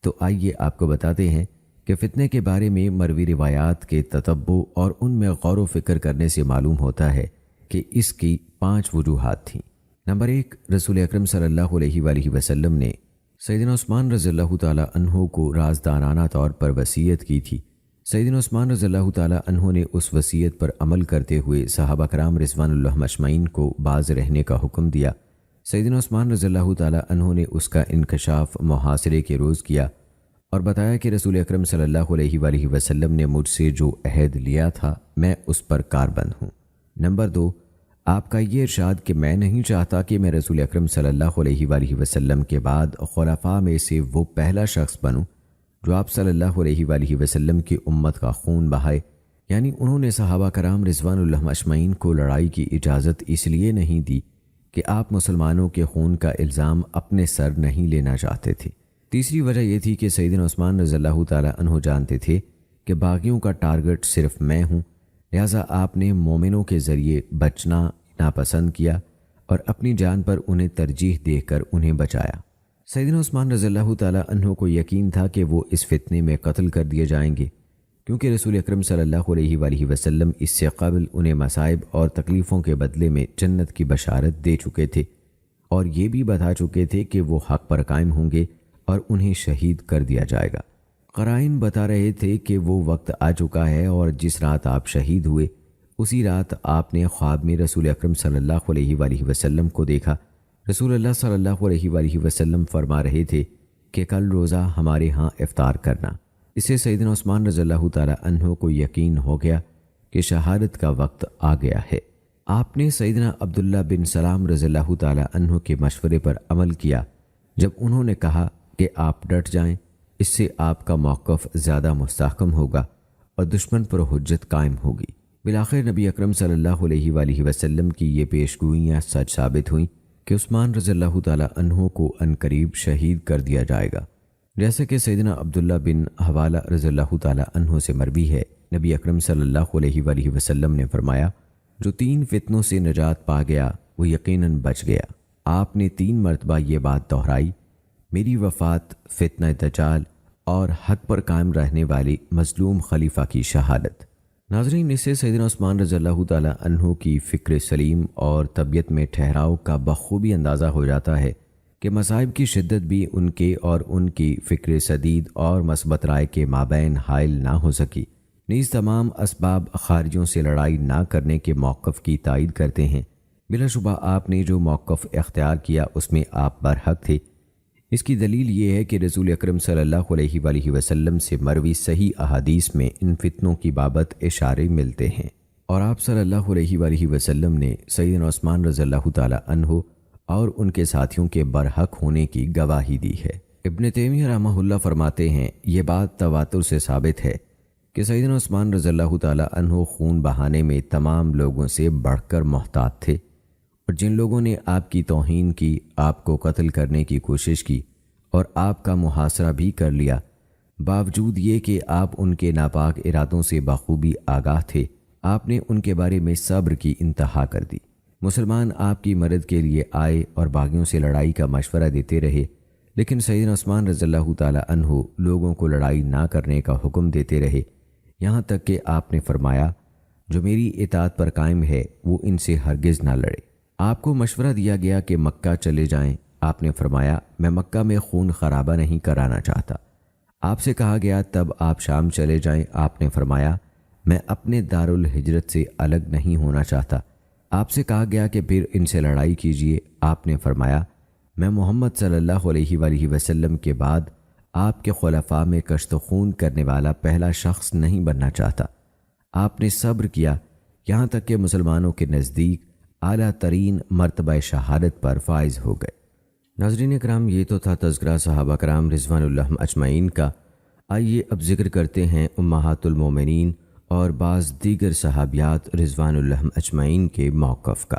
تو آئیے آپ کو بتاتے ہیں کہ فتنے کے بارے میں مروی روایات کے تتبع اور ان میں غور و فکر کرنے سے معلوم ہوتا ہے کہ اس کی 5 وجوہات تھیں۔ نمبر 1، رسول اکرم صلی اللہ علیہ وآلہ وسلم نے سیدنا عثمان رضی اللہ تعالی عنہ کو رازدارانہ طور پر وصیت کی تھی۔ سیدنا عثمان رضی اللہ تعالی عنہ نے اس وصیت پر عمل کرتے ہوئے صحابہ کرام رضوان اللہ اجمعین کو باز رہنے کا حکم دیا۔ سیدنا عثمان رضی اللہ تعالی عنہ نے اس کا انکشاف محاصرے کے روز کیا اور بتایا کہ رسول اکرم صلی اللہ علیہ وآلہ وسلم نے مجھ سے جو عہد لیا تھا میں اس پر کاربند ہوں۔ نمبر 2، آپ کا یہ ارشاد کہ میں نہیں چاہتا کہ میں رسول اکرم صلی اللہ علیہ وآلہ وسلم کے بعد خلفاء میں سے وہ پہلا شخص بنوں جو آپ صلی اللہ علیہ وآلہ وسلم کی امت کا خون بہائے، یعنی انہوں نے صحابہ کرام رضوان اللہ اجمعین کو لڑائی کی اجازت اس لیے نہیں دی کہ آپ مسلمانوں کے خون کا الزام اپنے سر نہیں لینا چاہتے تھے۔ تیسری وجہ یہ تھی کہ سیدنا عثمان رضی اللہ تعالی عنہ جانتے تھے کہ باغیوں کا ٹارگٹ صرف میں ہوں، لہٰذا آپ نے مومنوں کے ذریعے بچنا ناپسند کیا اور اپنی جان پر انہیں ترجیح دے کر انہیں بچایا۔ سیدنا عثمان رضی اللہ تعالی عنہ کو یقین تھا کہ وہ اس فتنے میں قتل کر دیے جائیں گے، کیونکہ رسول اکرم صلی اللہ علیہ وآلہ وسلم اس سے قبل انہیں مصائب اور تکلیفوں کے بدلے میں جنت کی بشارت دے چکے تھے اور یہ بھی بتا چکے تھے کہ وہ حق پر قائم ہوں گے اور انہیں شہید کر دیا جائے گا۔ قرائن بتا رہے تھے کہ وہ وقت آ چکا ہے اور جس رات آپ شہید ہوئے اسی رات آپ نے خواب میں رسول اکرم صلی اللہ علیہ وآلہ وسلم کو دیکھا۔ رسول اللہ صلی اللہ علیہ وآلہ وسلم فرما رہے تھے کہ کل روزہ ہمارے ہاں افطار کرنا۔ اس سے سیدنا عثمان رضی اللہ تعالی عنہ کو یقین ہو گیا کہ شہادت کا وقت آ گیا ہے۔ آپ نے سیدنا عبداللہ بن سلام رضی اللہ تعالی عنہ کے مشورے پر عمل کیا جب انہوں نے کہا کہ آپ ڈٹ جائیں، اس سے آپ کا موقف زیادہ مستحکم ہوگا اور دشمن پر حجت قائم ہوگی۔ بالآخر نبی اکرم صلی اللہ علیہ وآلہ وسلم کی یہ پیشگوئیاں سچ ثابت ہوئیں کہ عثمان رضی اللہ تعالی عنہ کو عنقریب شہید کر دیا جائے گا، جیسے کہ سیدنا عبداللہ بن حوالہ رضی اللہ تعالی عنہ سے مروی ہے۔ نبی اکرم صلی اللہ علیہ وآلہ وسلم نے فرمایا، جو 3 فتنوں سے نجات پا گیا وہ یقیناً بچ گیا۔ آپ نے 3 مرتبہ یہ بات دہرائی، میری وفات، فتنہ دجال اور حق پر قائم رہنے والی مظلوم خلیفہ کی شہادت۔ ناظرین، اس سے سیدنا عثمان رضی اللہ تعالی عنہ کی فکر سلیم اور طبیعت میں ٹھہراؤ کا بخوبی اندازہ ہو جاتا ہے کہ مصائب کی شدت بھی ان کے اور ان کی فکر سدید اور مثبت رائے کے مابین حائل نہ ہو سکی، نیز تمام اسباب خارجیوں سے لڑائی نہ کرنے کے موقف کی تائید کرتے ہیں۔ بلا شبہ آپ نے جو موقف اختیار کیا اس میں آپ برحق تھے۔ اس کی دلیل یہ ہے کہ رسول اکرم صلی اللہ علیہ وآلہ وسلم سے مروی صحیح احادیث میں ان فتنوں کی بابت اشارے ملتے ہیں، اور آپ صلی اللہ علیہ وآلہ وسلم نے سیدنا عثمان رضی اللہ تعالی عنہ اور ان کے ساتھیوں کے برحق ہونے کی گواہی دی ہے۔ ابن تیمیہ رحمہ اللہ فرماتے ہیں، یہ بات تواتر سے ثابت ہے کہ سیدنا عثمان رضی اللہ تعالی عنہ خون بہانے میں تمام لوگوں سے بڑھ کر محتاط تھے، اور جن لوگوں نے آپ کی توہین کی، آپ کو قتل کرنے کی کوشش کی اور آپ کا محاصرہ بھی کر لیا، باوجود یہ کہ آپ ان کے ناپاک ارادوں سے بخوبی آگاہ تھے، آپ نے ان کے بارے میں صبر کی انتہا کر دی۔ مسلمان آپ کی مدد کے لیے آئے اور باغیوں سے لڑائی کا مشورہ دیتے رہے، لیکن سیدنا عثمان رضی اللہ تعالی عنہ لوگوں کو لڑائی نہ کرنے کا حکم دیتے رہے، یہاں تک کہ آپ نے فرمایا، جو میری اطاعت پر قائم ہے وہ ان سے ہرگز نہ لڑے۔ آپ کو مشورہ دیا گیا کہ مکہ چلے جائیں، آپ نے فرمایا، میں مکہ میں خون خرابہ نہیں کرانا چاہتا۔ آپ سے کہا گیا تب آپ شام چلے جائیں، آپ نے فرمایا، میں اپنے دارالہجرت سے الگ نہیں ہونا چاہتا۔ آپ سے کہا گیا کہ پھر ان سے لڑائی کیجیے، آپ نے فرمایا، میں محمد صلی اللہ علیہ وآلہ وسلم کے بعد آپ کے خلفاء میں کشت خون کرنے والا پہلا شخص نہیں بننا چاہتا۔ آپ نے صبر کیا یہاں تک کہ مسلمانوں کے نزدیک اعلیٰ ترین مرتبہ شہادت پر فائز ہو گئے۔ ناظرین کرام، یہ تو تھا تذکرہ صحابہ کرام رضوان اللہ اجمعین کا۔ آئیے اب ذکر کرتے ہیں امہات المومنین اور بعض دیگر صحابیات رضوان اللہ اجمعین کے موقف کا۔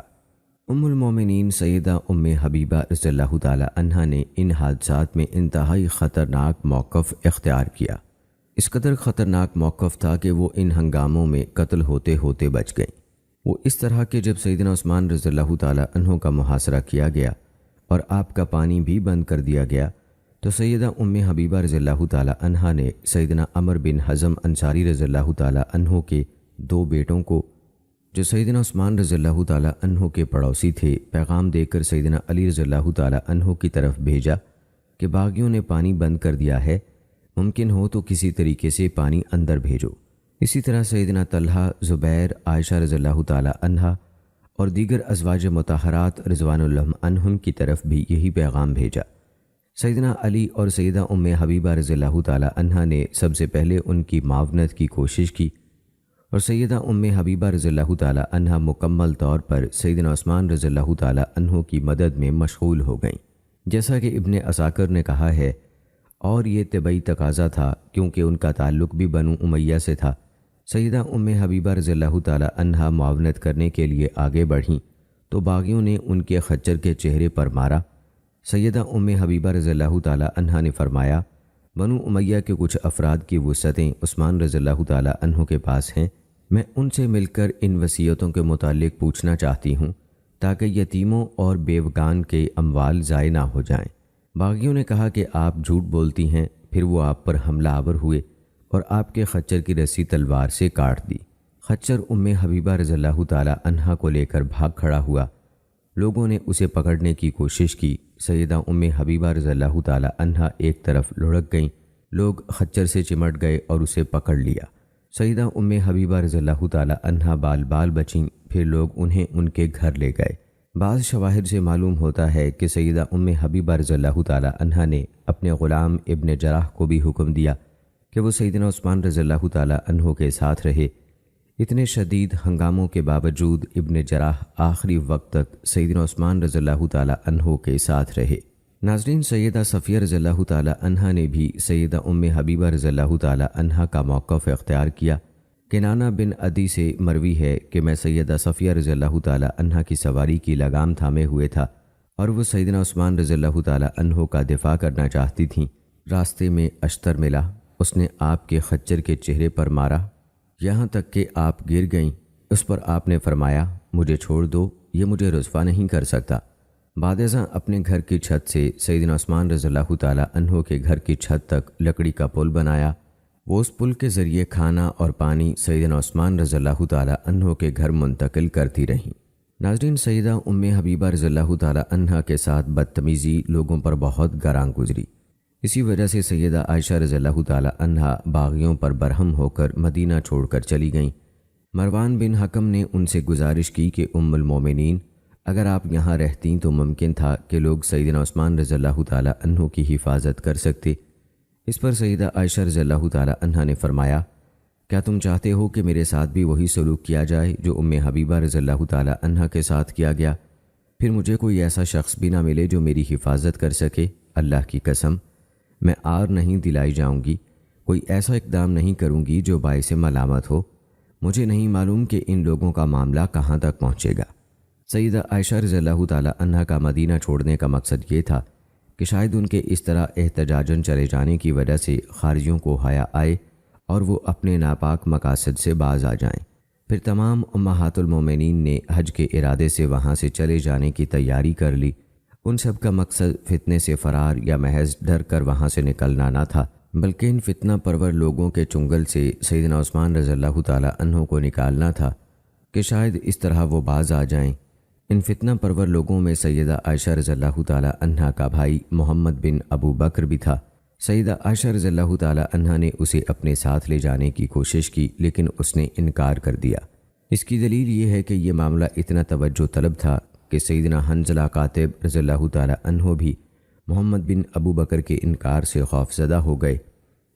ام المومنین سیدہ ام حبیبہ رضی اللہ تعالی عنہا نے ان حادثات میں انتہائی خطرناک موقف اختیار کیا۔ اس قدر خطرناک موقف تھا کہ وہ ان ہنگاموں میں قتل ہوتے ہوتے بچ گئیں۔ وہ اس طرح کہ جب سیدنا عثمان رضی اللہ تعالی عنہ کا محاصرہ کیا گیا اور آپ کا پانی بھی بند کر دیا گیا تو سیدہ ام حبیبہ رضی اللہ تعالی عنہا نے سیدنا عمر بن حزم انصاری رضی اللہ تعالی عنہ کے 2 بیٹوں کو، جو سیدنا عثمان رضی اللہ تعالی عنہ کے پڑوسی تھے، پیغام دے کر سیدنا علی رضی اللہ تعالی عنہ کی طرف بھیجا کہ باغیوں نے پانی بند کر دیا ہے، ممکن ہو تو کسی طریقے سے پانی اندر بھیجو۔ اسی طرح سیدنا طلحہ، زبیر، عائشہ رضی اللہ تعالی عنہا اور دیگر ازواج مطہرات رضوان اللہ عنہم کی طرف بھی یہی پیغام بھیجا۔ سیدنا علی اور سیدہ ام حبیبہ رضی اللہ تعالی عنہا نے سب سے پہلے ان کی معاونت کی کوشش کی، اور سیدہ ام حبیبہ رضی اللہ تعالی عنہا مکمل طور پر سیدنا عثمان رضی اللہ تعالی عنہ کی مدد میں مشغول ہو گئیں، جیسا کہ ابن عساکر نے کہا ہے، اور یہ طبعی تقاضا تھا کیونکہ ان کا تعلق بھی بنو امیہ سے تھا۔ سیدہ ام حبیبہ رضی اللہ تعالی عنہا معاونت کرنے کے لیے آگے بڑھیں تو باغیوں نے ان کے خچر کے چہرے پر مارا۔ سیدہ ام حبیبہ رضی اللہ تعالی عنہا نے فرمایا، بنو امیہ کے کچھ افراد کی وصیتیں عثمان رضی اللہ تعالی عنہ کے پاس ہیں، میں ان سے مل کر ان وصیتوں کے متعلق پوچھنا چاہتی ہوں تاکہ یتیموں اور بیوگان کے اموال ضائع نہ ہو جائیں۔ باغیوں نے کہا کہ آپ جھوٹ بولتی ہیں، پھر وہ آپ پر حملہ آور ہوئے اور آپ کے خچر کی رسی تلوار سے کاٹ دی۔ خچر ام حبیبہ رضی اللہ تعالی عنہا کو لے کر بھاگ کھڑا ہوا۔ لوگوں نے اسے پکڑنے کی کوشش کی۔ سیدہ ام حبیبہ رضی اللہ تعالی عنہا ایک طرف لڑک گئیں، لوگ خچر سے چمٹ گئے اور اسے پکڑ لیا۔ سیدہ ام حبیبہ رضی اللہ تعالی عنہا بال بچیں، پھر لوگ انہیں ان کے گھر لے گئے۔ بعض شواہد سے معلوم ہوتا ہے کہ سیدہ ام حبیبہ رضی اللہ تعالی عنہا نے اپنے غلام ابن جراح کو بھی حکم دیا کہ وہ سیدنا عثمان رضی اللہ تعالی عنہ کے ساتھ رہے۔ اتنے شدید ہنگاموں کے باوجود ابن جراح آخری وقت تک سیدنا عثمان رضی اللہ تعالی عنہ کے ساتھ رہے۔ ناظرین، سیدہ صفیہ رضی اللہ تعالی عنہا نے بھی سیدہ ام حبیبہ رضی اللہ تعالی عنہا کا موقف اختیار کیا۔ کنانہ بن عدی سے مروی ہے کہ میں سیدہ صفیہ رضی اللہ تعالی عنہا کی سواری کی لگام تھامے ہوئے تھا اور وہ سیدنا عثمان رضی اللہ تعالی عنہ کا دفاع کرنا چاہتی تھیں۔ راستے میں اشتر ملا، اس نے آپ کے خچر کے چہرے پر مارا یہاں تک کہ آپ گر گئیں۔ اس پر آپ نے فرمایا، مجھے چھوڑ دو، یہ مجھے رسوا نہیں کر سکتا۔ بعد ازاں اپنے گھر کی چھت سے سیدنا عثمان رضی اللہ تعالی عنہ کے گھر کی چھت تک لکڑی کا پل بنایا۔ وہ اس پل کے ذریعے کھانا اور پانی سیدنا عثمان رضی اللہ تعالی عنہ کے گھر منتقل کرتی رہیں۔ ناظرین، سیدہ ام حبیبہ رضی اللہ تعالی عنہ کے ساتھ بدتمیزی لوگوں پر بہت گراں گزری۔ اسی وجہ سے سیدہ عائشہ رضی اللہ تعالی عنہا باغیوں پر برہم ہو کر مدینہ چھوڑ کر چلی گئیں۔ مروان بن حکم نے ان سے گزارش کی کہ ام المومنین، اگر آپ یہاں رہتیں تو ممکن تھا کہ لوگ سیدنا عثمان رضی اللہ تعالیٰ عنہ کی حفاظت کر سکتے۔ اس پر سیدہ عائشہ رضی اللہ تعالیٰ عنہ نے فرمایا، کیا تم چاہتے ہو کہ میرے ساتھ بھی وہی سلوک کیا جائے جو ام حبیبہ رضی اللہ تعالیٰ عنہ کے ساتھ کیا گیا؟ پھر مجھے کوئی ایسا شخص بھی نہ ملے جو میری حفاظت کر سکے۔ اللہ کی قسم، میں آر نہیں دلائی جاؤں گی، کوئی ایسا اقدام نہیں کروں گی جو باعث ملامت ہو۔ مجھے نہیں معلوم کہ ان لوگوں کا معاملہ کہاں تک پہنچے گا۔ سیدہ عائشہ رضی اللہ تعالیٰ عنہ کا مدینہ چھوڑنے کا مقصد یہ تھا کہ شاید ان کے اس طرح احتجاجاً چلے جانے کی وجہ سے خارجیوں کو حیا آئے اور وہ اپنے ناپاک مقاصد سے باز آ جائیں۔ پھر تمام امہات المومنین نے حج کے ارادے سے وہاں سے چلے جانے کی تیاری کر لی۔ ان سب کا مقصد فتنے سے فرار یا محض ڈر کر وہاں سے نکلنا نہ تھا، بلکہ ان فتنہ پرور لوگوں کے چنگل سے سیدنا عثمان رضی اللہ تعالیٰ عنہ کو نکالنا تھا کہ شاید اس طرح وہ باز آ جائیں۔ ان فتنہ پرور لوگوں میں سیدہ عائشہ رضی اللہ تعالیٰ عنہ کا بھائی محمد بن ابو بکر بھی تھا۔ سیدہ عائشہ رضی اللہ تعالیٰ عنہ نے اسے اپنے ساتھ لے جانے کی کوشش کی، لیکن اس نے انکار کر دیا۔ اس کی دلیل یہ ہے کہ یہ معاملہ اتنا توجہ طلب تھا کہ سیدنا حنظلہ کاتب رضی اللہ تعالیٰ عنہ بھی محمد بن ابو بکر کے انکار سے خوفزدہ ہو گئے۔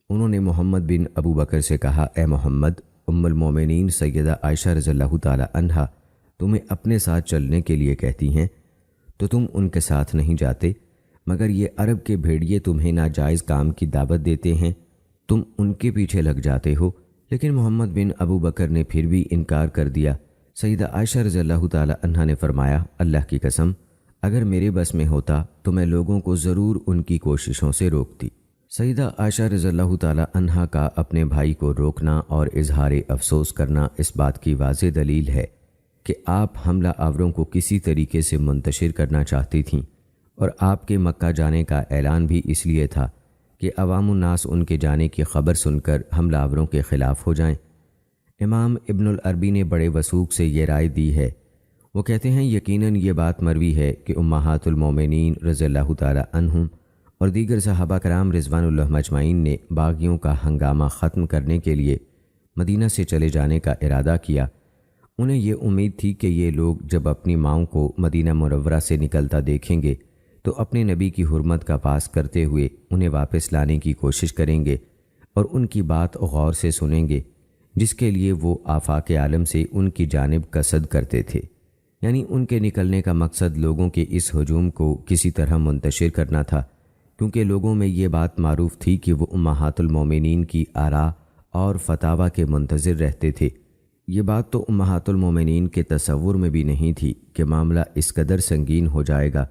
انہوں نے محمد بن ابو بکر سے کہا، اے محمد، ام المومنین سیدہ عائشہ رضی اللہ تعالیٰ عنہ تمہیں اپنے ساتھ چلنے کے لیے کہتی ہیں تو تم ان کے ساتھ نہیں جاتے، مگر یہ عرب کے بھیڑیے تمہیں ناجائز کام کی دعوت دیتے ہیں، تم ان کے پیچھے لگ جاتے ہو۔ لیکن محمد بن ابو بکر نے پھر بھی انکار کر دیا۔ سیدہ عائشہ رضی اللہ تعالیٰ عنہ نے فرمایا، اللہ کی قسم، اگر میرے بس میں ہوتا تو میں لوگوں کو ضرور ان کی کوششوں سے روکتی۔ سیدہ عائشہ رضی اللہ تعالیٰ عنہ کا اپنے بھائی کو روکنا اور اظہار افسوس کرنا اس بات کی واضح دلیل ہے کہ آپ حملہ آوروں کو کسی طریقے سے منتشر کرنا چاہتی تھیں، اور آپ کے مکہ جانے کا اعلان بھی اس لیے تھا کہ عوام الناس ان کے جانے کی خبر سن کر حملہ آوروں کے خلاف ہو جائیں۔ امام ابن العربی نے بڑے وثوق سے یہ رائے دی ہے۔ وہ کہتے ہیں یقیناً یہ بات مروی ہے کہ امہات المومنین رضی اللہ تعالیٰ عنہم اور دیگر صحابہ کرام رضوان اللہ مجمعین نے باغیوں کا ہنگامہ ختم کرنے کے لیے مدینہ سے چلے جانے کا ارادہ کیا۔ انہیں یہ امید تھی کہ یہ لوگ جب اپنی ماؤں کو مدینہ منورہ سے نکلتا دیکھیں گے تو اپنے نبی کی حرمت کا پاس کرتے ہوئے انہیں واپس لانے کی کوشش کریں گے اور ان کی بات غور سے سنیں گے، جس کے لیے وہ آفاق عالم سے ان کی جانب قصد کرتے تھے۔ یعنی ان کے نکلنے کا مقصد لوگوں کے اس ہجوم کو کسی طرح منتشر کرنا تھا، کیونکہ لوگوں میں یہ بات معروف تھی کہ وہ امہات المومنین کی آراء اور فتاویٰ کے منتظر رہتے تھے۔ یہ بات تو امہات المومنین کے تصور میں بھی نہیں تھی کہ معاملہ اس قدر سنگین ہو جائے گا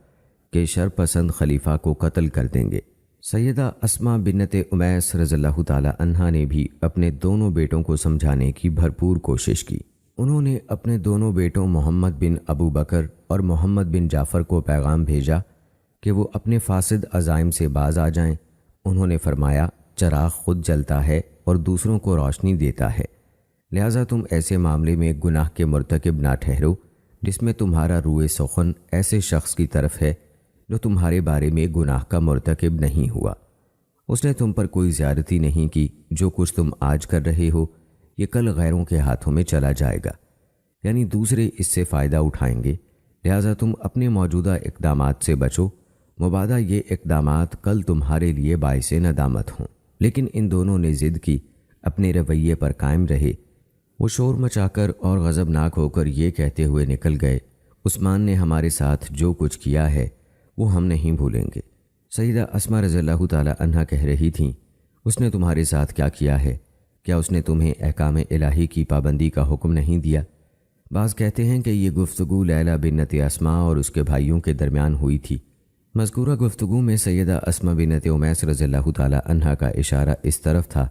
کہ شر پسند خلیفہ کو قتل کر دیں گے۔ سیدہ اسماء بنت امیس رضی اللہ تعالیٰ عنہا نے بھی اپنے دونوں بیٹوں کو سمجھانے کی بھرپور کوشش کی۔ انہوں نے اپنے دونوں بیٹوں محمد بن ابو بکر اور محمد بن جعفر کو پیغام بھیجا کہ وہ اپنے فاسد عزائم سے باز آ جائیں۔ انہوں نے فرمایا، چراغ خود جلتا ہے اور دوسروں کو روشنی دیتا ہے، لہٰذا تم ایسے معاملے میں گناہ کے مرتکب نہ ٹھہرو جس میں تمہارا روئے سخن ایسے شخص کی طرف ہے جو تمہارے بارے میں گناہ کا مرتکب نہیں ہوا۔ اس نے تم پر کوئی زیادتی نہیں کی، جو کچھ تم آج کر رہے ہو یہ کل غیروں کے ہاتھوں میں چلا جائے گا، یعنی دوسرے اس سے فائدہ اٹھائیں گے، لہٰذا تم اپنے موجودہ اقدامات سے بچو، مبادا یہ اقدامات کل تمہارے لیے باعث ندامت ہوں۔ لیکن ان دونوں نے ضد کی، اپنے رویے پر قائم رہے۔ وہ شور مچا کر اور غضبناک ہو کر یہ کہتے ہوئے نکل گئے، عثمان نے ہمارے ساتھ جو کچھ کیا ہے وہ ہم نہیں بھولیں گے۔ سیدہ اسماء رضی اللہ تعالیٰ عنہا کہہ رہی تھیں، اس نے تمہارے ساتھ کیا کیا ہے؟ کیا اس نے تمہیں احکام الہی کی پابندی کا حکم نہیں دیا؟ بعض کہتے ہیں کہ یہ گفتگو لیلہ بنت اسماء اور اس کے بھائیوں کے درمیان ہوئی تھی۔ مذکورہ گفتگو میں سیدہ اسماء بنت امیس رضی اللہ تعالیٰ عنہا کا اشارہ اس طرف تھا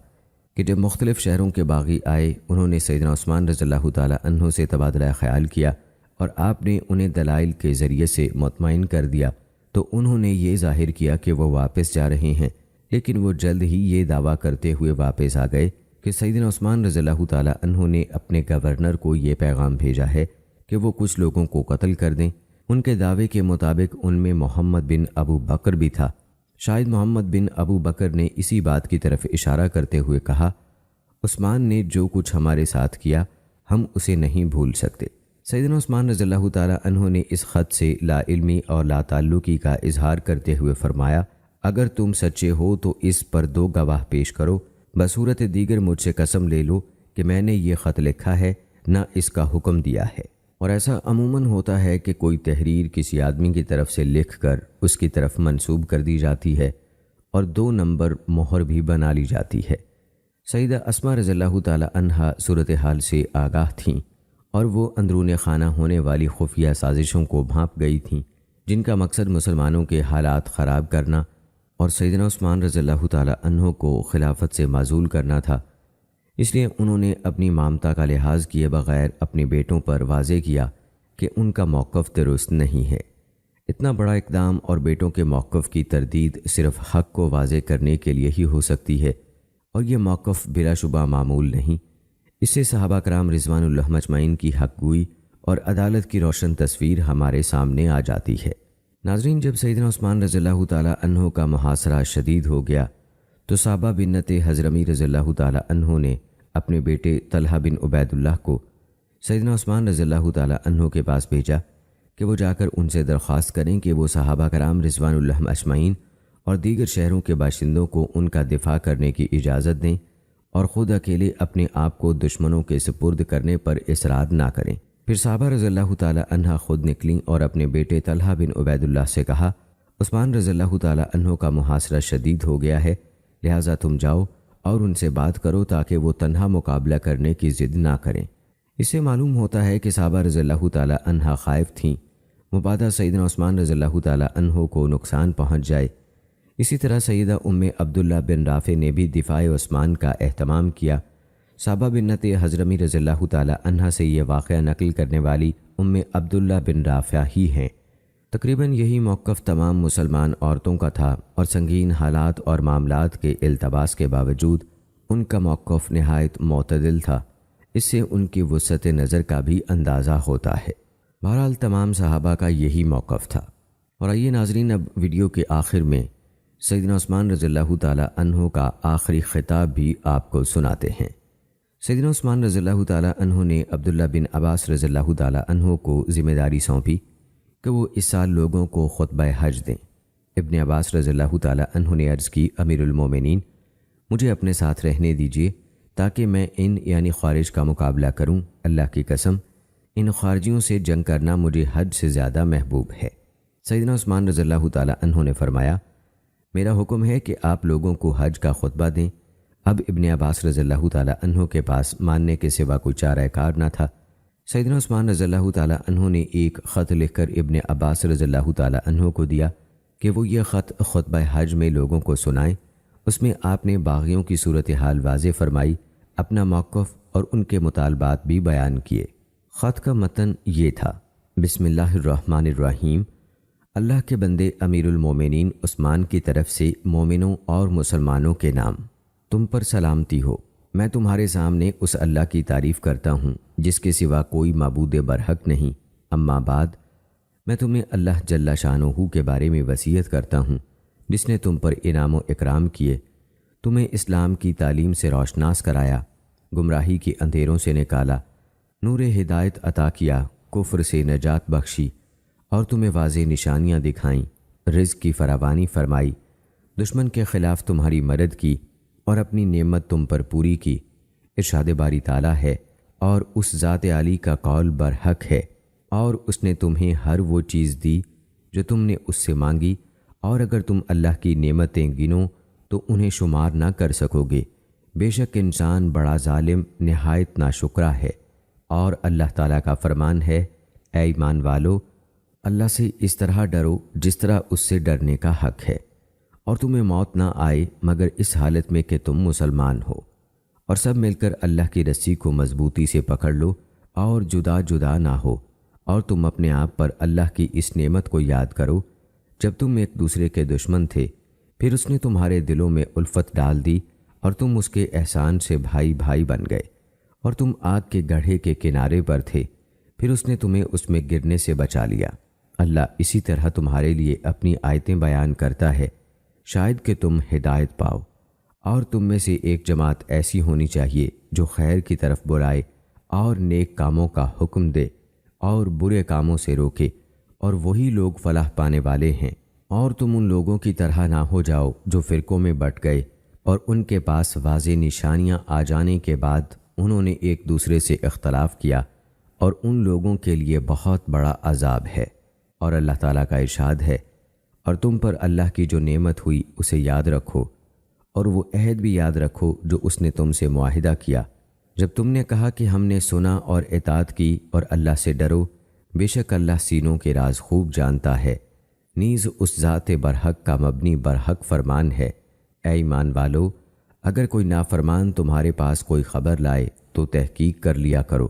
کہ جب مختلف شہروں کے باغی آئے، انہوں نے سیدنا عثمان رضی اللہ تعالیٰ عنہ سے تبادلہ خیال کیا اور آپ نے انہیں دلائل کے ذریعے سے مطمئن کر دیا، تو انہوں نے یہ ظاہر کیا کہ وہ واپس جا رہے ہیں، لیکن وہ جلد ہی یہ دعویٰ کرتے ہوئے واپس آ گئے کہ سیدنا عثمان رضی اللہ تعالیٰ عنہ نے اپنے گورنر کو یہ پیغام بھیجا ہے کہ وہ کچھ لوگوں کو قتل کر دیں۔ ان کے دعوے کے مطابق ان میں محمد بن ابو بکر بھی تھا۔ شاید محمد بن ابو بکر نے اسی بات کی طرف اشارہ کرتے ہوئے کہا، عثمان نے جو کچھ ہمارے ساتھ کیا ہم اسے نہیں بھول سکتے۔ سیدنا عثمان رضی اللہ تعالیٰ عنہ نے اس خط سے لا علمی اور لا تعلقی کا اظہار کرتے ہوئے فرمایا، اگر تم سچے ہو تو اس پر 2 گواہ پیش کرو، بصورت دیگر مجھ سے قسم لے لو کہ میں نے یہ خط لکھا ہے نہ اس کا حکم دیا ہے۔ اور ایسا عموماً ہوتا ہے کہ کوئی تحریر کسی آدمی کی طرف سے لکھ کر اس کی طرف منسوب کر دی جاتی ہے اور 2 نمبر مہر بھی بنا لی جاتی ہے۔ سیدہ اسماء رضی اللہ تعالی عنہا صورتحال سے آگاہ تھیں اور وہ اندرون خانہ ہونے والی خفیہ سازشوں کو بھانپ گئی تھیں، جن کا مقصد مسلمانوں کے حالات خراب کرنا اور سیدنا عثمان رضی اللہ تعالی عنہ کو خلافت سے معزول کرنا تھا۔ اس لیے انہوں نے اپنی مامتا کا لحاظ کیے بغیر اپنے بیٹوں پر واضح کیا کہ ان کا موقف درست نہیں ہے۔ اتنا بڑا اقدام اور بیٹوں کے موقف کی تردید صرف حق کو واضح کرنے کے لیے ہی ہو سکتی ہے، اور یہ موقف بلا شبہ معمول نہیں۔ اس سے صحابہ کرام رضوان اللہ مجمعین کی حق گوئی اور عدالت کی روشن تصویر ہمارے سامنے آ جاتی ہے۔ ناظرین، جب سیدنا عثمان رضی اللہ تعالیٰ عنہ کا محاصرہ شدید ہو گیا تو صابہ بنت حضرمی رضی اللہ تعالیٰ عنہ نے اپنے بیٹے طلحہ بن عبید اللہ کو سیدنا عثمان رضی اللہ تعالیٰ عنہ کے پاس بھیجا کہ وہ جا کر ان سے درخواست کریں کہ وہ صحابہ کرام رضوان اللہ اجمعین اور دیگر شہروں کے باشندوں کو ان کا دفاع کرنے کی اجازت دیں اور خود اکیلے اپنے آپ کو دشمنوں کے سپرد کرنے پر اصرار نہ کریں۔ پھر صحابہ رضی اللہ تعالیٰ عنہ خود نکلیں اور اپنے بیٹے طلحہ بن عبید اللہ سے کہا، عثمان رضی اللہ تعالیٰ عنہ کا محاصرہ شدید ہو گیا ہے، لہٰذا تم جاؤ اور ان سے بات کرو تاکہ وہ تنہا مقابلہ کرنے کی ضد نہ کریں۔ اس سے معلوم ہوتا ہے کہ صحابہ رضی اللہ تعالیٰ عنہ خائف تھیں مبادا سیدنا عثمان رضی اللہ تعالیٰ عنہ کو نقصان پہنچ جائے۔ اسی طرح سیدہ عبداللہ بن رافع نے بھی دفاع عثمان کا اہتمام کیا۔ صحابہ بنت حضرمی رضی اللہ تعالیٰ عنہ سے یہ واقعہ نقل کرنے والی عبداللہ بن رافع ہی ہیں۔ تقریباً یہی موقف تمام مسلمان عورتوں کا تھا، اور سنگین حالات اور معاملات کے التباس کے باوجود ان کا موقف نہایت معتدل تھا۔ اس سے ان کی وسعت نظر کا بھی اندازہ ہوتا ہے۔ بہرحال تمام صحابہ کا یہی موقف تھا۔ اور آئیے ناظرین، اب ویڈیو کے آخر میں سیدنا عثمان رضی اللہ تعالیٰ عنہ کا آخری خطاب بھی آپ کو سناتے ہیں۔ سیدنا عثمان رضی اللہ تعالیٰ عنہ نے عبداللہ بن عباس رضی اللہ تعالیٰ عنہ کو ذمہ داری سونپی کہ وہ اس سال لوگوں کو خطبہ حج دیں۔ ابن عباس رضی اللہ تعالیٰ عنہ نے عرض کی، امیر المومنین، مجھے اپنے ساتھ رہنے دیجیے تاکہ میں ان یعنی خوارج کا مقابلہ کروں۔ اللہ کی قسم، ان خارجیوں سے جنگ کرنا مجھے حج سے زیادہ محبوب ہے۔ سیدنا عثمان رضی اللہ تعالیٰ عنہ نے فرمایا، میرا حکم ہے کہ آپ لوگوں کو حج کا خطبہ دیں۔ اب ابن عباس رضی اللہ تعالیٰ عنہ کے پاس ماننے کے سوا کوئی چارہ کار نہ تھا۔ سیدنا عثمان رضی اللہ تعالیٰ عنہ نے ایک خط لکھ کر ابن عباس رضی اللہ تعالیٰ عنہ کو دیا کہ وہ یہ خط خطبہ حج میں لوگوں کو سنائیں۔ اس میں آپ نے باغیوں کی صورتحال واضح فرمائی، اپنا موقف اور ان کے مطالبات بھی بیان کیے۔ خط کا متن یہ تھا، بسم اللہ الرحمن الرحیم، اللہ کے بندے امیر المومنین عثمان کی طرف سے مومنوں اور مسلمانوں کے نام، تم پر سلامتی ہو۔ میں تمہارے سامنے اس اللہ کی تعریف کرتا ہوں جس کے سوا کوئی معبود برحق نہیں۔ اما بعد، میں تمہیں اللہ جل شانہ کے بارے میں وصیت کرتا ہوں جس نے تم پر انعام و اکرام کیے، تمہیں اسلام کی تعلیم سے روشناس کرایا، گمراہی کے اندھیروں سے نکالا، نور ہدایت عطا کیا، کفر سے نجات بخشی اور تمہیں واضح نشانیاں دکھائیں، رزق کی فراوانی فرمائی، دشمن کے خلاف تمہاری مدد کی اور اپنی نعمت تم پر پوری کی۔ ارشاد باری تعالیٰ ہے، اور اس ذات عالی کا قول برحق ہے، اور اس نے تمہیں ہر وہ چیز دی جو تم نے اس سے مانگی، اور اگر تم اللہ کی نعمتیں گنو تو انہیں شمار نہ کر سکو گے۔ بے شک انسان بڑا ظالم نہایت ناشکرا ہے۔ اور اللہ تعالیٰ کا فرمان ہے، اے ایمان والو، اللہ سے اس طرح ڈرو جس طرح اس سے ڈرنے کا حق ہے، اور تمہیں موت نہ آئے مگر اس حالت میں کہ تم مسلمان ہو، اور سب مل کر اللہ کی رسی کو مضبوطی سے پکڑ لو اور جدا جدا نہ ہو، اور تم اپنے آپ پر اللہ کی اس نعمت کو یاد کرو جب تم ایک دوسرے کے دشمن تھے، پھر اس نے تمہارے دلوں میں الفت ڈال دی اور تم اس کے احسان سے بھائی بھائی بن گئے، اور تم آگ کے گڑھے کے کنارے پر تھے، پھر اس نے تمہیں اس میں گرنے سے بچا لیا۔ اللہ اسی طرح تمہارے لیے اپنی آیتیں بیان کرتا ہے، شاید کہ تم ہدایت پاؤ۔ اور تم میں سے ایک جماعت ایسی ہونی چاہیے جو خیر کی طرف بلائے اور نیک کاموں کا حکم دے اور برے کاموں سے روکے، اور وہی لوگ فلاح پانے والے ہیں۔ اور تم ان لوگوں کی طرح نہ ہو جاؤ جو فرقوں میں بٹ گئے، اور ان کے پاس واضح نشانیاں آ جانے کے بعد انہوں نے ایک دوسرے سے اختلاف کیا، اور ان لوگوں کے لیے بہت بڑا عذاب ہے۔ اور اللہ تعالیٰ کا ارشاد ہے، اور تم پر اللہ کی جو نعمت ہوئی اسے یاد رکھو، اور وہ عہد بھی یاد رکھو جو اس نے تم سے معاہدہ کیا، جب تم نے کہا کہ ہم نے سنا اور اطاعت کی، اور اللہ سے ڈرو، بے شک اللہ سینوں کے راز خوب جانتا ہے۔ نیز اس ذات برحق کا مبنی برحق فرمان ہے، اے ایمان والو، اگر کوئی نافرمان تمہارے پاس کوئی خبر لائے تو تحقیق کر لیا کرو،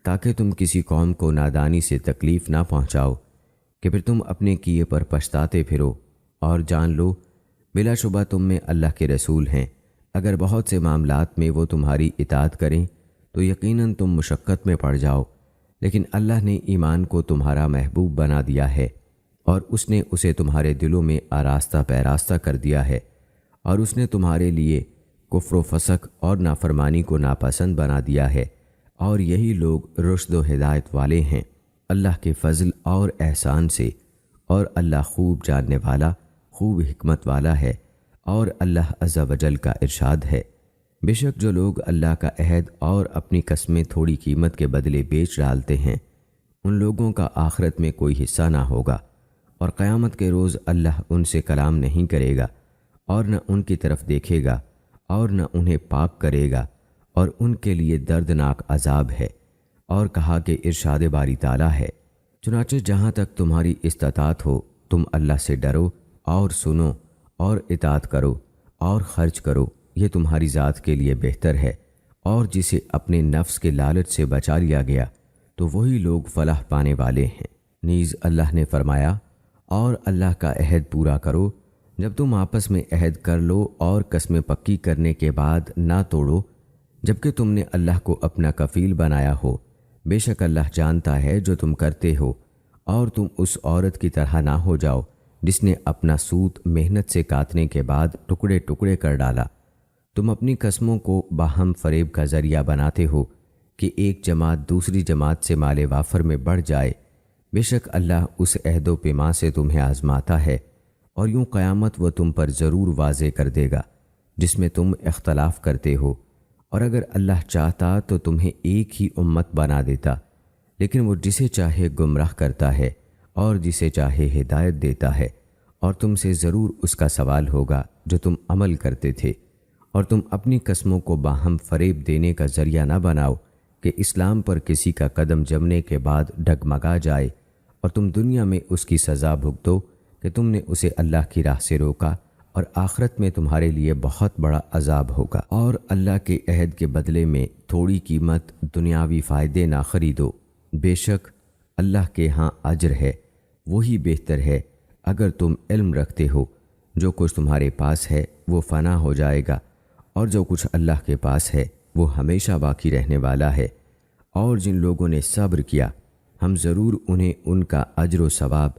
تاکہ تم کسی قوم کو نادانی سے تکلیف نہ پہنچاؤ کہ پھر تم اپنے کیے پر پچھتاتے پھرو۔ اور جان لو، بلا شبہ تم میں اللہ کے رسول ہیں، اگر بہت سے معاملات میں وہ تمہاری اطاعت کریں تو یقیناً تم مشقت میں پڑ جاؤ، لیکن اللہ نے ایمان کو تمہارا محبوب بنا دیا ہے، اور اس نے اسے تمہارے دلوں میں آراستہ پیراستہ کر دیا ہے، اور اس نے تمہارے لیے کفر و فسق اور نافرمانی کو ناپسند بنا دیا ہے، اور یہی لوگ رشد و ہدایت والے ہیں اللہ کے فضل اور احسان سے۔ اور اللہ خوب جاننے والا، خوب حکمت والا ہے۔ اور اللہ عز و جل کا ارشاد ہے، بے شک جو لوگ اللہ کا عہد اور اپنی قسمیں تھوڑی قیمت کے بدلے بیچ ڈالتے ہیں، ان لوگوں کا آخرت میں کوئی حصہ نہ ہوگا، اور قیامت کے روز اللہ ان سے کلام نہیں کرے گا، اور نہ ان کی طرف دیکھے گا، اور نہ انہیں پاک کرے گا، اور ان کے لیے دردناک عذاب ہے۔ اور کہا کہ ارشاد باری تعالیٰ ہے، چنانچہ جہاں تک تمہاری استطاعت ہو تم اللہ سے ڈرو، اور سنو، اور اطاعت کرو، اور خرچ کرو، یہ تمہاری ذات کے لیے بہتر ہے۔ اور جسے اپنے نفس کے لالچ سے بچا لیا گیا تو وہی لوگ فلاح پانے والے ہیں۔ نیز اللہ نے فرمایا، اور اللہ کا عہد پورا کرو، جب تم آپس میں عہد کر لو اور قسمیں پکی کرنے کے بعد نہ توڑو، جبکہ تم نے اللہ کو اپنا کفیل بنایا ہو، بے شک اللہ جانتا ہے جو تم کرتے ہو۔ اور تم اس عورت کی طرح نہ ہو جاؤ جس نے اپنا سوت محنت سے کاٹنے کے بعد ٹکڑے ٹکڑے کر ڈالا۔ تم اپنی قسموں کو باہم فریب کا ذریعہ بناتے ہو کہ ایک جماعت دوسری جماعت سے مال وافر میں بڑھ جائے، بے شک اللہ اس عہد و پیمان سے تمہیں آزماتا ہے، اور یوں قیامت وہ تم پر ضرور واضح کر دے گا جس میں تم اختلاف کرتے ہو۔ اور اگر اللہ چاہتا تو تمہیں ایک ہی امت بنا دیتا، لیکن وہ جسے چاہے گمراہ کرتا ہے اور جسے چاہے ہدایت دیتا ہے، اور تم سے ضرور اس کا سوال ہوگا جو تم عمل کرتے تھے۔ اور تم اپنی قسموں کو باہم فریب دینے کا ذریعہ نہ بناؤ کہ اسلام پر کسی کا قدم جمنے کے بعد ڈگمگا جائے، اور تم دنیا میں اس کی سزا بھگتو کہ تم نے اسے اللہ کی راہ سے روکا، اور آخرت میں تمہارے لیے بہت بڑا عذاب ہوگا۔ اور اللہ کے عہد کے بدلے میں تھوڑی قیمت دنیاوی فائدے نہ خریدو، بے شک اللہ کے ہاں اجر ہے، وہی بہتر ہے اگر تم علم رکھتے ہو۔ جو کچھ تمہارے پاس ہے وہ فنا ہو جائے گا، اور جو کچھ اللہ کے پاس ہے وہ ہمیشہ باقی رہنے والا ہے۔ اور جن لوگوں نے صبر کیا ہم ضرور انہیں ان کا اجر و ثواب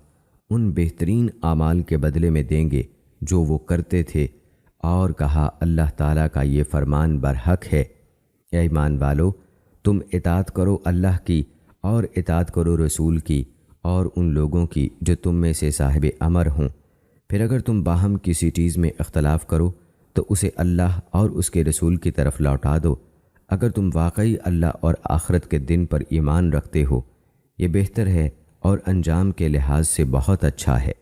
ان بہترین اعمال کے بدلے میں دیں گے جو وہ کرتے تھے۔ اور کہا اللہ تعالیٰ کا یہ فرمان برحق ہے، اے ایمان والو، تم اطاعت کرو اللہ کی، اور اطاعت کرو رسول کی، اور ان لوگوں کی جو تم میں سے صاحب امر ہوں۔ پھر اگر تم باہم کسی چیز میں اختلاف کرو تو اسے اللہ اور اس کے رسول کی طرف لوٹا دو، اگر تم واقعی اللہ اور آخرت کے دن پر ایمان رکھتے ہو، یہ بہتر ہے اور انجام کے لحاظ سے بہت اچھا ہے۔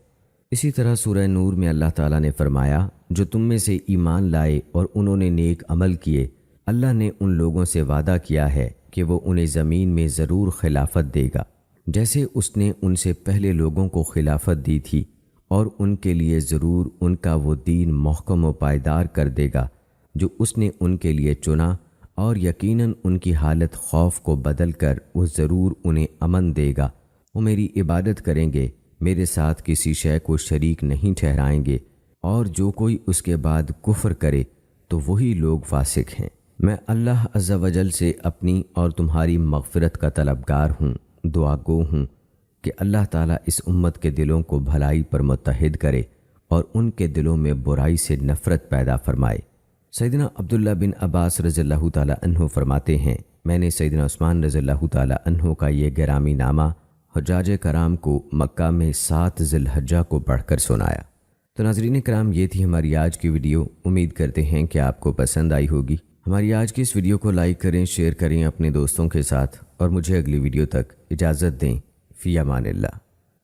اسی طرح سورہ نور میں اللہ تعالیٰ نے فرمایا، جو تم میں سے ایمان لائے اور انہوں نے نیک عمل کیے، اللہ نے ان لوگوں سے وعدہ کیا ہے کہ وہ انہیں زمین میں ضرور خلافت دے گا، جیسے اس نے ان سے پہلے لوگوں کو خلافت دی تھی، اور ان کے لیے ضرور ان کا وہ دین محکم و پائیدار کر دے گا جو اس نے ان کے لیے چنا، اور یقیناً ان کی حالت خوف کو بدل کر وہ ضرور انہیں امن دے گا۔ وہ میری عبادت کریں گے، میرے ساتھ کسی شے کو شریک نہیں ٹھہرائیں گے، اور جو کوئی اس کے بعد کفر کرے تو وہی لوگ فاسق ہیں۔ میں اللہ عز و جل سے اپنی اور تمہاری مغفرت کا طلبگار ہوں، دعا گو ہوں کہ اللہ تعالیٰ اس امت کے دلوں کو بھلائی پر متحد کرے اور ان کے دلوں میں برائی سے نفرت پیدا فرمائے۔ سیدنا عبداللہ بن عباس رضی اللہ تعالیٰ عنہ فرماتے ہیں میں نے سیدنا عثمان رضی اللہ تعالی عنہ کا یہ گرامی نامہ حجاج کرام کو مکہ میں 7 ذی الحجہ کو پڑھ کر سنایا۔ تو ناظرین کرام، یہ تھی ہماری آج کی ویڈیو۔ امید کرتے ہیں کہ آپ کو پسند آئی ہوگی۔ ہماری آج کی اس ویڈیو کو لائک کریں، شیئر کریں اپنے دوستوں کے ساتھ، اور مجھے اگلی ویڈیو تک اجازت دیں۔ فی امان اللہ۔